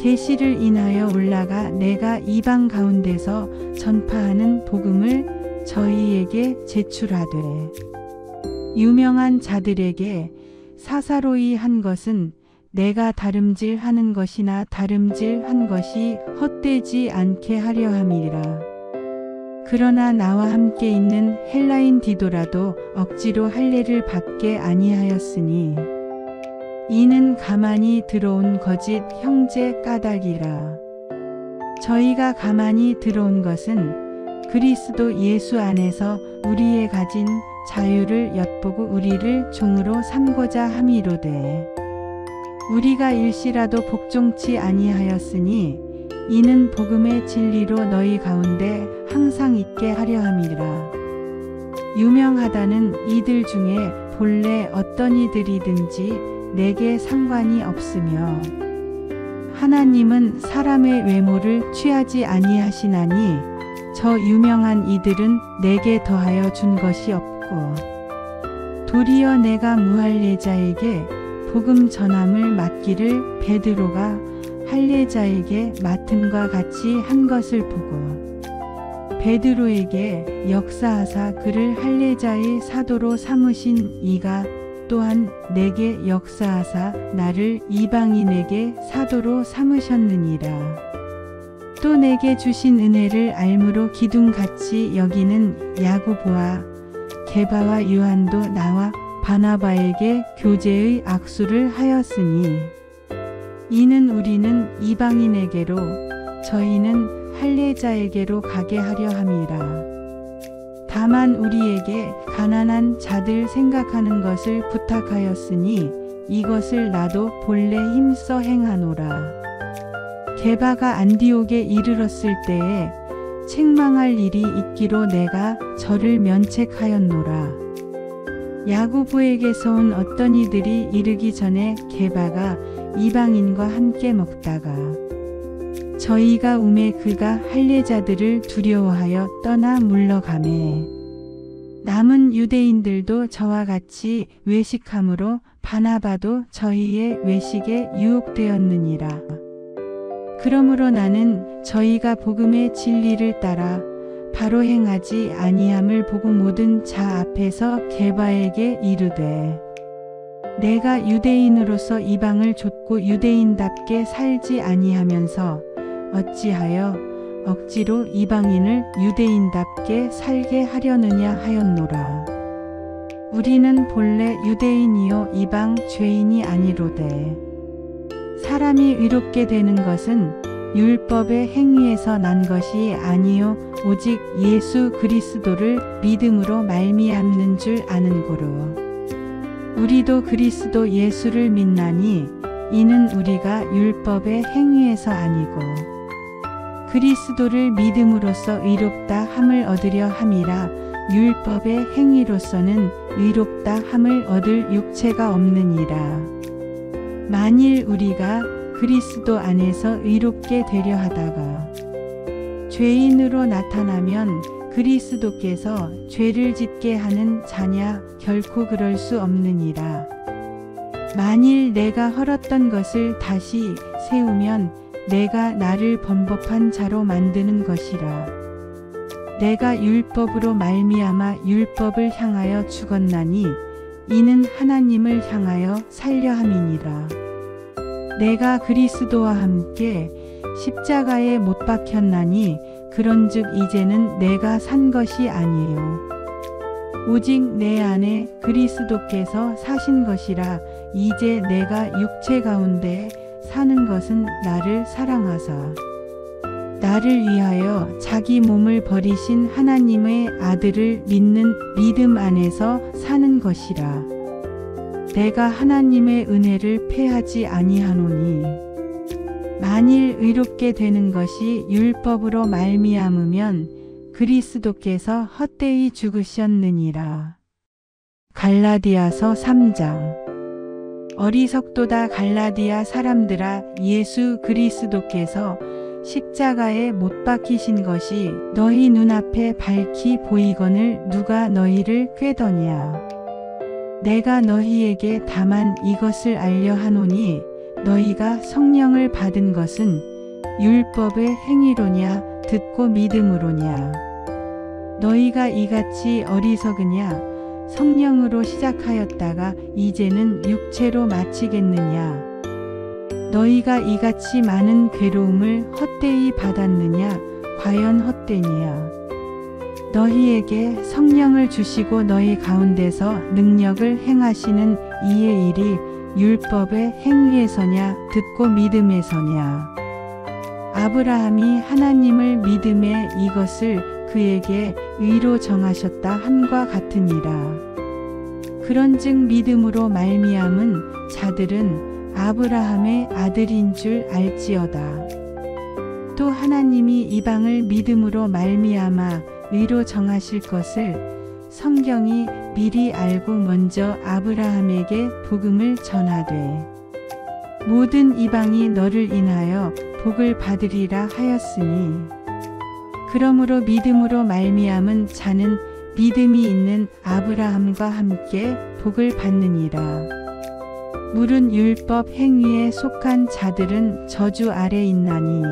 계시를 인하여 올라가 내가 이방 가운데서 전파하는 복음을 저희에게 제출하되 유명한 자들에게 사사로이 한 것은 내가 다름질하는 것이나 다름질한 것이 헛되지 않게 하려 함이라. 그러나 나와 함께 있는 헬라인 디도라도 억지로 할례를 받게 아니하였으니 이는 가만히 들어온 거짓 형제 까닭이라. 저희가 가만히 들어온 것은 그리스도 예수 안에서 우리의 가진 자유를 엿보고 우리를 종으로 삼고자 함이로되 우리가 일시라도 복종치 아니하였으니 이는 복음의 진리로 너희 가운데 항상 있게 하려 함이라. 유명하다는 이들 중에 본래 어떤 이들이든지 내게 상관이 없으며 하나님은 사람의 외모를 취하지 아니하시나니 저 유명한 이들은 내게 더하여 준 것이 없고 도리어 내가 무할례자에게 복음 전함을 맡기를 베드로가 할례자에게 맡음과 같이 한 것을 보고 베드로에게 역사하사 그를 할례자의 사도로 삼으신 이가 또한 내게 역사하사 나를 이방인에게 사도로 삼으셨느니라. 또 내게 주신 은혜를 알므로 기둥같이 여기는 야고보와 게바와 요한도 나와 바나바에게 교제의 악수를 하였으니 이는 우리는 이방인에게로 저희는 할례자에게로 가게 하려 함이라. 다만 우리에게 가난한 자들 생각하는 것을 부탁하였으니 이것을 나도 본래 힘써 행하노라. 게바가 안디옥에 이르렀을 때에 책망할 일이 있기로 내가 저를 면책하였노라. 야고보에게서 온 어떤 이들이 이르기 전에 게바가 이방인과 함께 먹다가 저희가 우매 그가 할례자들을 두려워하여 떠나 물러가매 남은 유대인들도 저와 같이 외식함으로 바나바도 저희의 외식에 유혹되었느니라. 그러므로 나는 저희가 복음의 진리를 따라 바로 행하지 아니함을 보고 모든 자 앞에서 게바에게 이르되 내가 유대인으로서 이방을 좇고 유대인답게 살지 아니하면서 어찌하여 억지로 이방인을 유대인답게 살게 하려느냐 하였노라. 우리는 본래 유대인이요 이방 죄인이 아니로되 사람이 의롭게 되는 것은 율법의 행위에서 난 것이 아니요 오직 예수 그리스도를 믿음으로 말미암는 줄 아는 고로 우리도 그리스도 예수를 믿나니 이는 우리가 율법의 행위에서 아니고 그리스도를 믿음으로써 의롭다 함을 얻으려 함이라. 율법의 행위로서는 의롭다 함을 얻을 육체가 없느니라. 만일 우리가 그리스도 안에서 의롭게 되려 하다가 죄인으로 나타나면 그리스도께서 죄를 짓게 하는 자냐? 결코 그럴 수 없느니라. 만일 내가 헐었던 것을 다시 세우면 내가 나를 범법한 자로 만드는 것이라. 내가 율법으로 말미암아 율법을 향하여 죽었나니 이는 하나님을 향하여 살려 함이니라. 내가 그리스도와 함께 십자가에 못 박혔나니 그런즉 이제는 내가 산 것이 아니에요. 오직 내 안에 그리스도께서 사신 것이라. 이제 내가 육체 가운데 사는 것은 나를 사랑하사 나를 위하여 자기 몸을 버리신 하나님의 아들을 믿는 믿음 안에서 사는 것이라. 내가 하나님의 은혜를 패하지 아니하노니 만일 의롭게 되는 것이 율법으로 말미암으면 그리스도께서 헛되이 죽으셨느니라. 갈라디아서 3장. 어리석도다 갈라디아 사람들아, 예수 그리스도께서 십자가에 못 박히신 것이 너희 눈앞에 밝히 보이거늘 누가 너희를 꾀더냐. 내가 너희에게 다만 이것을 알려 하노니 너희가 성령을 받은 것은 율법의 행위로냐 듣고 믿음으로냐. 너희가 이같이 어리석으냐. 성령으로 시작하였다가 이제는 육체로 마치겠느냐. 너희가 이같이 많은 괴로움을 헛되이 받았느냐. 과연 헛되냐. 너희에게 성령을 주시고 너희 가운데서 능력을 행하시는 이의 일이 율법의 행위에서냐 듣고 믿음에서냐. 아브라함이 하나님을 믿음에 이것을 그에게 의로 정하셨다 함과 같으니라. 그런즉 믿음으로 말미암은 자들은 아브라함의 아들인 줄 알지어다. 또 하나님이 이방을 믿음으로 말미암아 의로 정하실 것을 성경이 미리 알고 먼저 아브라함에게 복음을 전하되 모든 이방이 너를 인하여 복을 받으리라 하였으니 그러므로 믿음으로 말미암은 자는 믿음이 있는 아브라함과 함께 복을 받느니라. 물은 율법 행위에 속한 자들은 저주 아래 있나니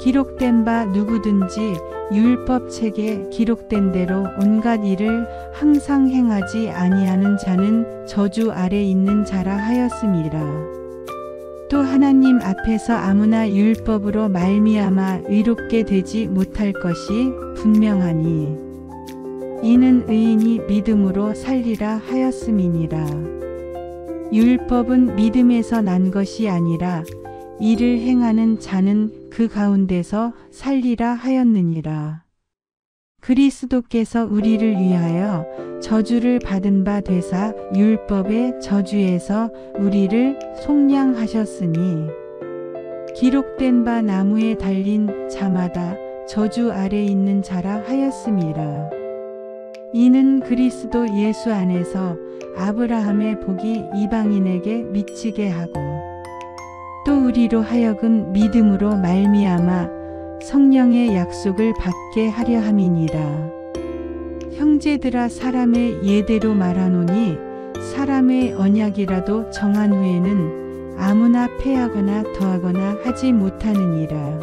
기록된 바 누구든지 율법책에 기록된 대로 온갖 일을 항상 행하지 아니하는 자는 저주 아래 있는 자라 하였음이라. 또 하나님 앞에서 아무나 율법으로 말미암아 의롭게 되지 못할 것이 분명하니 이는 의인이 믿음으로 살리라 하였음이니라. 율법은 믿음에서 난 것이 아니라 이를 행하는 자는 그 가운데서 살리라 하였느니라. 그리스도께서 우리를 위하여 저주를 받은 바 되사 율법의 저주에서 우리를 속량하셨으니 기록된 바 나무에 달린 자마다 저주 아래 있는 자라 하였음이라. 이는 그리스도 예수 안에서 아브라함의 복이 이방인에게 미치게 하고 또 우리로 하여금 믿음으로 말미암아 성령의 약속을 받게 하려 함이니라. 형제들아 사람의 예대로 말하노니 사람의 언약이라도 정한 후에는 아무나 패하거나 더하거나 하지 못하느니라.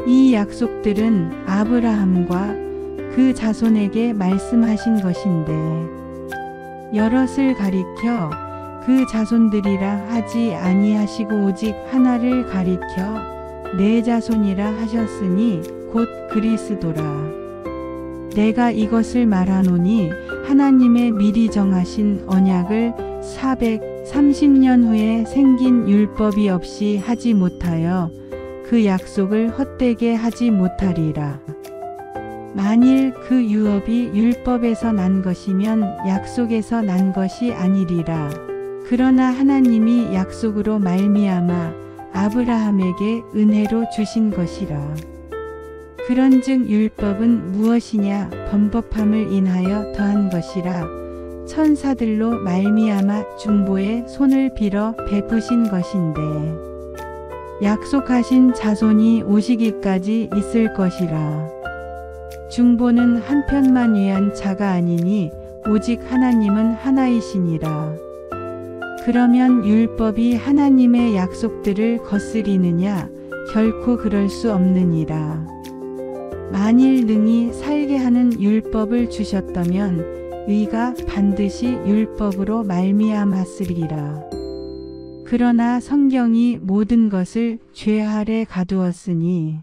이 약속들은 아브라함과 그 자손에게 말씀하신 것인데 여럿을 가리켜 그 자손들이라 하지 아니하시고 오직 하나를 가리켜 내 자손이라 하셨으니 곧 그리스도라. 내가 이것을 말하노니 하나님의 미리 정하신 언약을 430년 후에 생긴 율법이 없이 하지 못하여 그 약속을 헛되게 하지 못하리라. 만일 그 유업이 율법에서 난 것이면 약속에서 난 것이 아니리라. 그러나 하나님이 약속으로 말미암아 아브라함에게 은혜로 주신 것이라. 그런즉 율법은 무엇이냐 범법함을 인하여 더한 것이라. 천사들로 말미암아 중보에 손을 빌어 베푸신 것인데 약속하신 자손이 오시기까지 있을 것이라. 중보는 한편만 위한 자가 아니니 오직 하나님은 하나이시니라. 그러면 율법이 하나님의 약속들을 거스리느냐? 결코 그럴 수 없느니라. 만일 능히 살게 하는 율법을 주셨다면 의가 반드시 율법으로 말미암았으리라. 그러나 성경이 모든 것을 죄 아래 가두었으니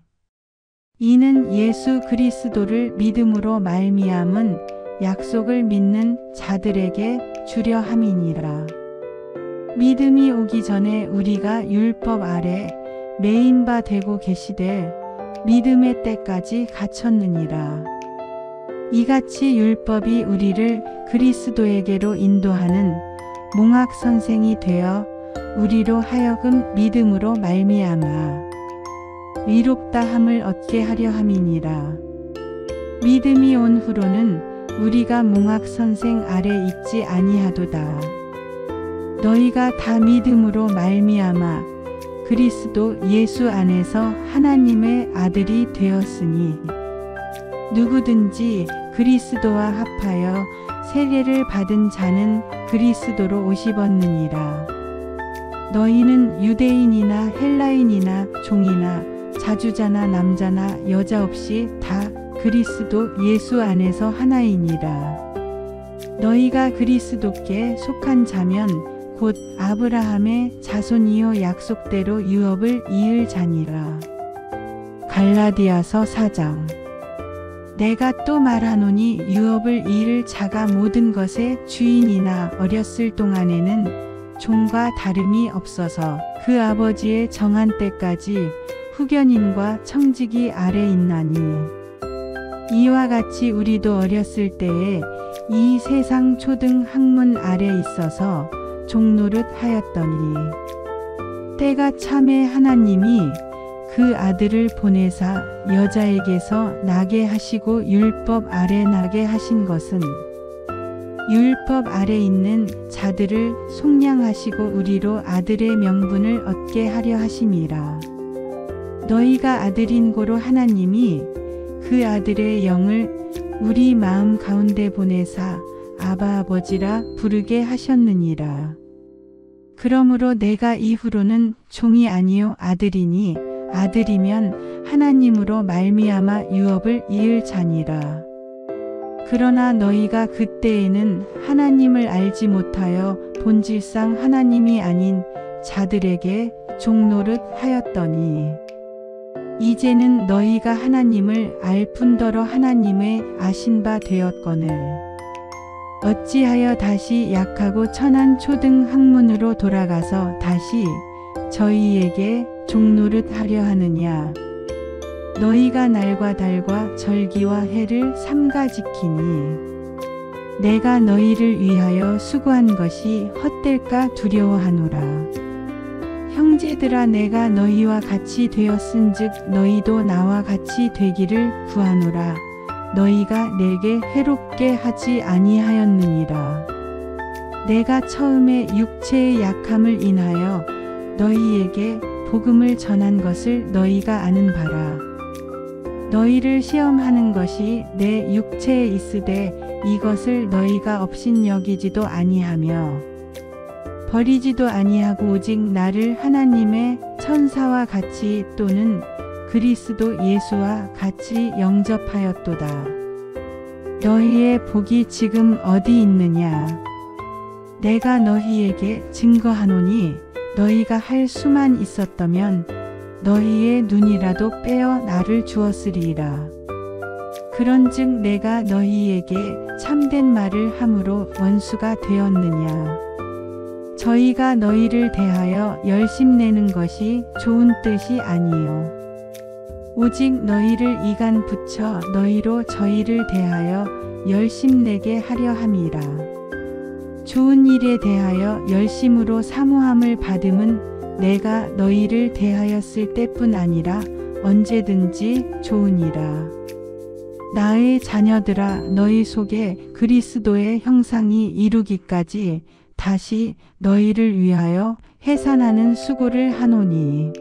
이는 예수 그리스도를 믿음으로 말미암은 약속을 믿는 자들에게 주려 함이니라. 믿음이 오기 전에 우리가 율법 아래 매인 바 되고 계시되 믿음의 때까지 갇혔느니라. 이같이 율법이 우리를 그리스도에게로 인도하는 몽학 선생이 되어 우리로 하여금 믿음으로 말미암아 의롭다 함을 얻게 하려 함이니라. 믿음이 온 후로는 우리가 몽학 선생 아래 있지 아니하도다. 너희가 다 믿음으로 말미암아 그리스도 예수 안에서 하나님의 아들이 되었으니 누구든지 그리스도와 합하여 세례를 받은 자는 그리스도로 옷 입었느니라. 너희는 유대인이나 헬라인이나 종이나 자주자나 남자나 여자 없이 다 그리스도 예수 안에서 하나이니라. 너희가 그리스도께 속한 자면 곧 아브라함의 자손이요 약속대로 유업을 이을 자니라. 갈라디아서 4장. 내가 또 말하노니 유업을 이을 자가 모든 것의 주인이나 어렸을 동안에는 종과 다름이 없어서 그 아버지의 정한 때까지 후견인과 청지기 아래 있나니 이와 같이 우리도 어렸을 때에 이 세상 초등 학문 아래 있어서 종노릇 하였더니 때가 참에 하나님이 그 아들을 보내사 여자에게서 나게 하시고 율법 아래 나게 하신 것은 율법 아래 있는 자들을 속량하시고 우리로 아들의 명분을 얻게 하려 하심이라. 너희가 아들인 고로 하나님이 그 아들의 영을 우리 마음 가운데 보내사 아바 아버지라 부르게 하셨느니라. 그러므로 내가 이후로는 종이 아니요 아들이니 아들이면 하나님으로 말미암아 유업을 이을 자니라. 그러나 너희가 그때에는 하나님을 알지 못하여 본질상 하나님이 아닌 자들에게 종노릇 하였더니 이제는 너희가 하나님을 알 뿐더러 하나님의 아신 바 되었거늘 어찌하여 다시 약하고 천한 초등 학문으로 돌아가서 다시 저희에게 종노릇 하려 하느냐. 너희가 날과 달과 절기와 해를 삼가 지키니 내가 너희를 위하여 수고한 것이 헛될까 두려워하노라. 형제들아 내가 너희와 같이 되었은즉 너희도 나와 같이 되기를 구하노라. 너희가 내게 해롭게 하지 아니하였느니라. 내가 처음에 육체의 약함을 인하여 너희에게 복음을 전한 것을 너희가 아는 바라. 너희를 시험하는 것이 내 육체에 있으되 이것을 너희가 업신여기지도 아니하며 버리지도 아니하고 오직 나를 하나님의 천사와 같이 또는 그리스도 예수와 같이 영접하였도다. 너희의 복이 지금 어디 있느냐? 내가 너희에게 증거하노니 너희가 할 수만 있었다면 너희의 눈이라도 빼어 나를 주었으리이라. 그런즉 내가 너희에게 참된 말을 함으로 원수가 되었느냐? 저희가 너희를 대하여 열심내는 것이 좋은 뜻이 아니요 오직 너희를 이간 붙여 너희로 저희를 대하여 열심내게 하려 함이라. 좋은 일에 대하여 열심으로 사모함을 받음은 내가 너희를 대하였을 때뿐 아니라 언제든지 좋으니라. 나의 자녀들아 너희 속에 그리스도의 형상이 이루기까지 다시 너희를 위하여 해산하는 수고를 하노니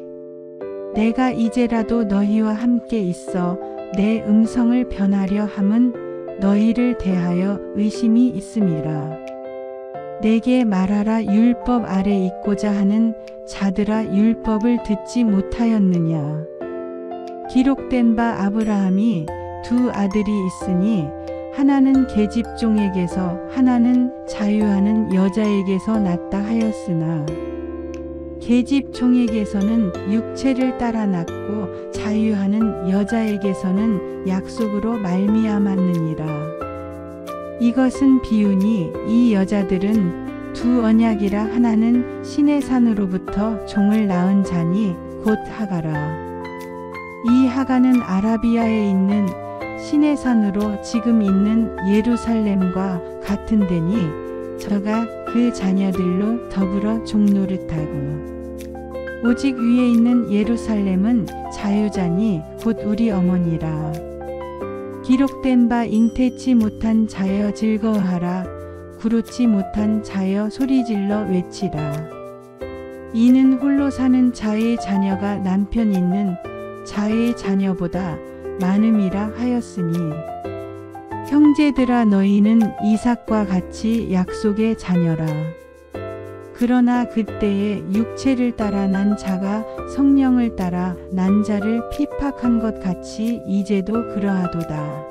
내가 이제라도 너희와 함께 있어 내 음성을 변하려 함은 너희를 대하여 의심이 있음이라. 내게 말하라. 율법 아래 있고자 하는 자들아 율법을 듣지 못하였느냐. 기록된 바 아브라함이 두 아들이 있으니 하나는 계집종에게서 하나는 자유하는 여자에게서 났다 하였으나 계집종에게서는 육체를 따라 낳고 자유하는 여자에게서는 약속으로 말미암았느니라. 이것은 비유니 이 여자들은 두 언약이라 하나는 시내산으로부터 종을 낳은 자니 곧 하가라. 이 하가는 아라비아에 있는 시내산으로 지금 있는 예루살렘과 같은 데니 저가 그 자녀들로 더불어 종노릇하고 오직 위에 있는 예루살렘은 자유자니 곧 우리 어머니라. 기록된 바 잉태치 못한 자여 즐거워하라. 구루치 못한 자여 소리질러 외치라. 이는 홀로 사는 자의 자녀가 남편 있는 자의 자녀보다 많음이라 하였으니 형제들아 너희는 이삭과 같이 약속의 자녀라. 그러나 그때에 육체를 따라 난 자가 성령을 따라 난 자를 핍박한 것 같이 이제도 그러하도다.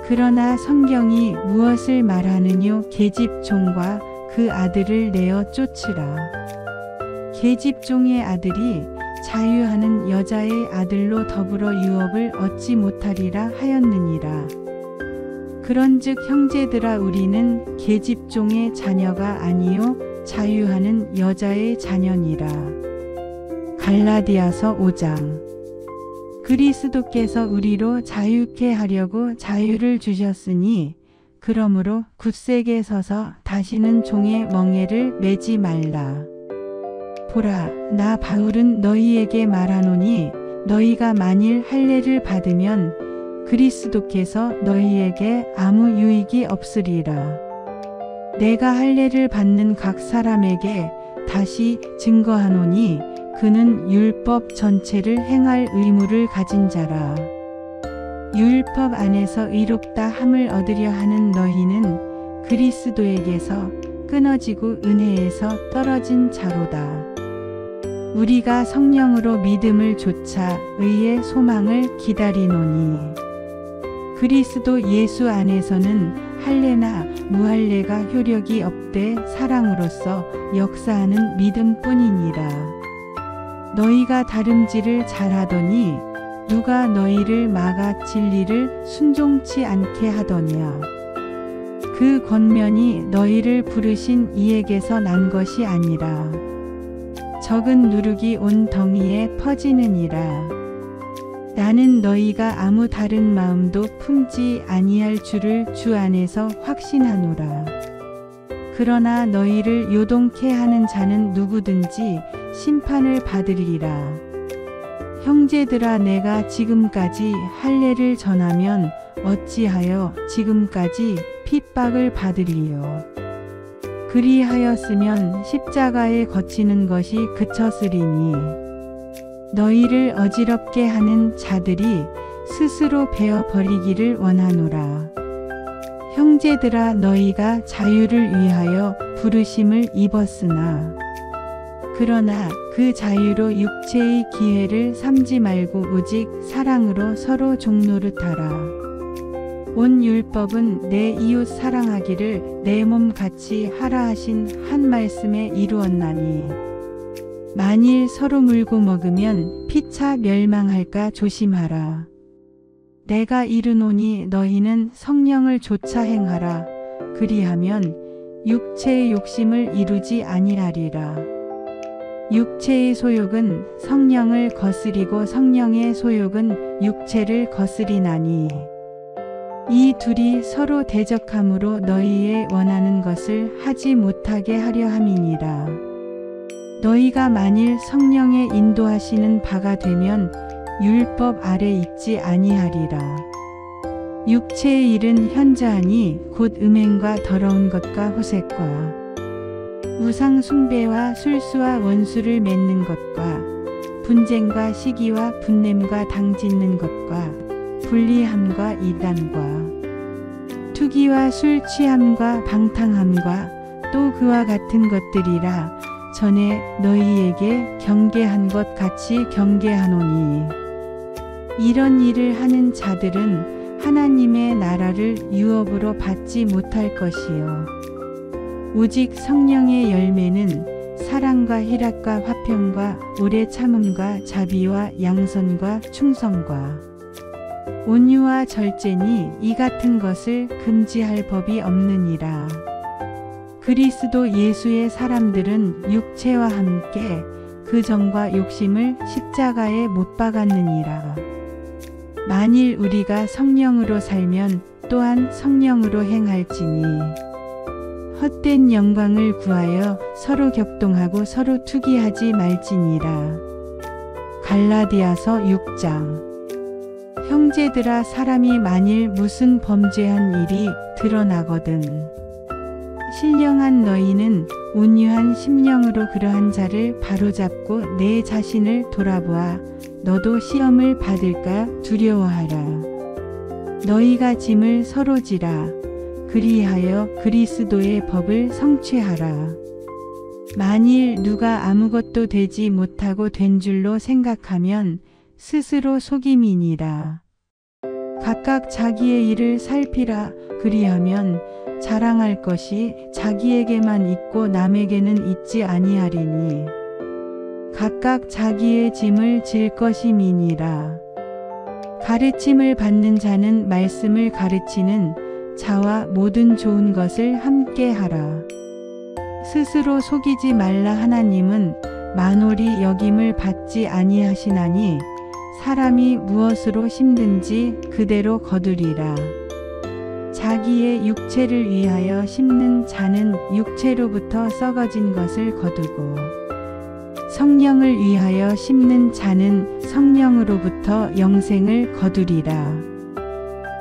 그러나 성경이 무엇을 말하느뇨? 계집종과 그 아들을 내어 쫓으라. 계집종의 아들이 자유하는 여자의 아들로 더불어 유업을 얻지 못하리라 하였느니라. 그런즉 형제들아 우리는 계집종의 자녀가 아니요 자유하는 여자의 자녀니라. 갈라디아서 5장. 그리스도께서 우리로 자유케 하려고 자유를 주셨으니 그러므로 굳세게 서서 다시는 종의 멍에를 매지 말라. 보라, 나 바울은 너희에게 말하노니 너희가 만일 할례를 받으면 그리스도께서 너희에게 아무 유익이 없으리라. 내가 할례를 받는 각 사람에게 다시 증거하노니 그는 율법 전체를 행할 의무를 가진 자라. 율법 안에서 의롭다 함을 얻으려 하는 너희는 그리스도에게서 끊어지고 은혜에서 떨어진 자로다. 우리가 성령으로 믿음을 좇아 의의 소망을 기다리노니 그리스도 예수 안에서는 할례나 무할례가 효력이 없되 사랑으로서 역사하는 믿음뿐이니라. 너희가 다름질을 잘하더니 누가 너희를 막아 진리를 순종치 않게 하더냐. 그 권면이 너희를 부르신 이에게서 난 것이 아니라 적은 누룩이 온 덩이에 퍼지느니라. 나는 너희가 아무 다른 마음도 품지 아니할 줄을 주 안에서 확신하노라. 그러나 너희를 요동케 하는 자는 누구든지 심판을 받으리라. 형제들아, 내가 지금까지 할례를 전하면 어찌하여 지금까지 핍박을 받으리요. 그리하였으면 십자가에 거치는 것이 그쳤으리니 너희를 어지럽게 하는 자들이 스스로 베어 버리기를 원하노라. 형제들아, 너희가 자유를 위하여 부르심을 입었으나 그러나 그 자유로 육체의 기회를 삼지 말고 오직 사랑으로 서로 종노릇하라. 온 율법은 내 이웃 사랑하기를 내 몸 같이 하라 하신 한 말씀에 이루었나니 만일 서로 물고 먹으면 피차 멸망할까 조심하라. 내가 이르노니 너희는 성령을 좇아 행하라. 그리하면 육체의 욕심을 이루지 아니하리라. 육체의 소욕은 성령을 거스리고 성령의 소욕은 육체를 거스리나니 이 둘이 서로 대적함으로 너희의 원하는 것을 하지 못하게 하려 함이니라. 너희가 만일 성령의 인도하시는 바가 되면 율법 아래 있지 아니하리라. 육체의 일은 현저하니 곧 음행과 더러운 것과 호색과 우상 숭배와 술수와 원수를 맺는 것과 분쟁과 시기와 분냄과 당짓는 것과 불리함과 이단과 투기와 술 취함과 방탕함과 또 그와 같은 것들이라. 전에 너희에게 경계한 것 같이 경계하노니 이런 일을 하는 자들은 하나님의 나라를 유업으로 받지 못할 것이요 오직 성령의 열매는 사랑과 희락과 화평과 오래 참음과 자비와 양선과 충성과 온유와 절제니 이 같은 것을 금지할 법이 없느니라. 그리스도 예수의 사람들은 육체와 함께 그 정과 욕심을 십자가에 못 박았느니라. 만일 우리가 성령으로 살면 또한 성령으로 행할지니 헛된 영광을 구하여 서로 격동하고 서로 투기하지 말지니라. 갈라디아서 6장. 형제들아, 사람이 만일 무슨 범죄한 일이 드러나거든 신령한 너희는 온유한 심령으로 그러한 자를 바로잡고 내 자신을 돌아보아 너도 시험을 받을까 두려워하라. 너희가 짐을 서로 지라. 그리하여 그리스도의 법을 성취하라. 만일 누가 아무것도 되지 못하고 된 줄로 생각하면 스스로 속임이니라. 각각 자기의 일을 살피라. 그리하면 자랑할 것이 자기에게만 있고 남에게는 있지 아니하리니 각각 자기의 짐을 질 것임이니라. 가르침을 받는 자는 말씀을 가르치는 자와 모든 좋은 것을 함께 하라. 스스로 속이지 말라. 하나님은 만홀히 여김을 받지 아니하시나니 사람이 무엇으로 심든지 그대로 거두리라. 자기의 육체를 위하여 심는 자는 육체로부터 썩어진 것을 거두고 성령을 위하여 심는 자는 성령으로부터 영생을 거두리라.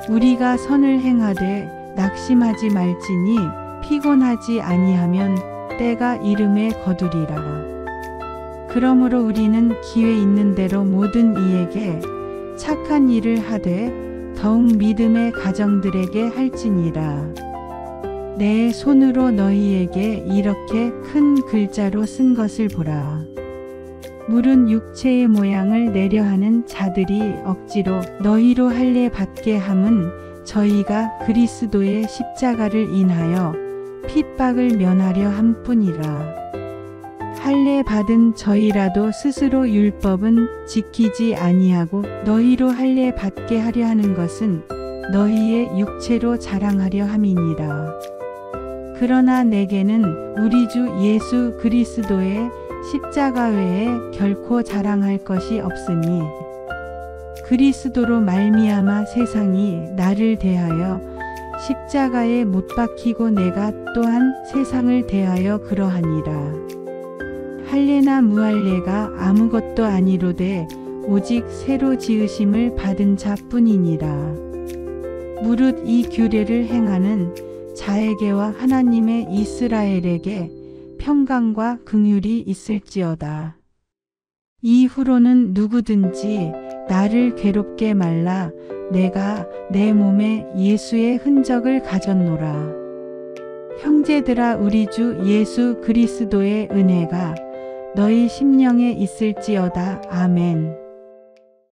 우리가 선을 행하되 낙심하지 말지니 피곤하지 아니하면 때가 이름에 거두리라. 그러므로 우리는 기회 있는 대로 모든 이에게 착한 일을 하되 더욱 믿음의 가정들에게 할지니라. 내 손으로 너희에게 이렇게 큰 글자로 쓴 것을 보라. 물은 육체의 모양을 내려하는 자들이 억지로 너희로 할례 받게 함은 저희가 그리스도의 십자가를 인하여 핍박을 면하려 함뿐이라. 할례 받은 저희라도 스스로 율법은 지키지 아니하고 너희로 할례 받게 하려 하는 것은 너희의 육체로 자랑하려 함이니라. 그러나 내게는 우리 주 예수 그리스도의 십자가 외에 결코 자랑할 것이 없으니 그리스도로 말미암아 세상이 나를 대하여 십자가에 못 박히고 내가 또한 세상을 대하여 그러하니라. 할례나 무할례가 아무것도 아니로되 오직 새로 지으심을 받은 자뿐이니라. 무릇 이 규례를 행하는 자에게와 하나님의 이스라엘에게 평강과 긍휼이 있을지어다. 이후로는 누구든지 나를 괴롭게 말라. 내가 내 몸에 예수의 흔적을 가졌노라. 형제들아, 우리 주 예수 그리스도의 은혜가 너희 심령에 있을지어다. 아멘.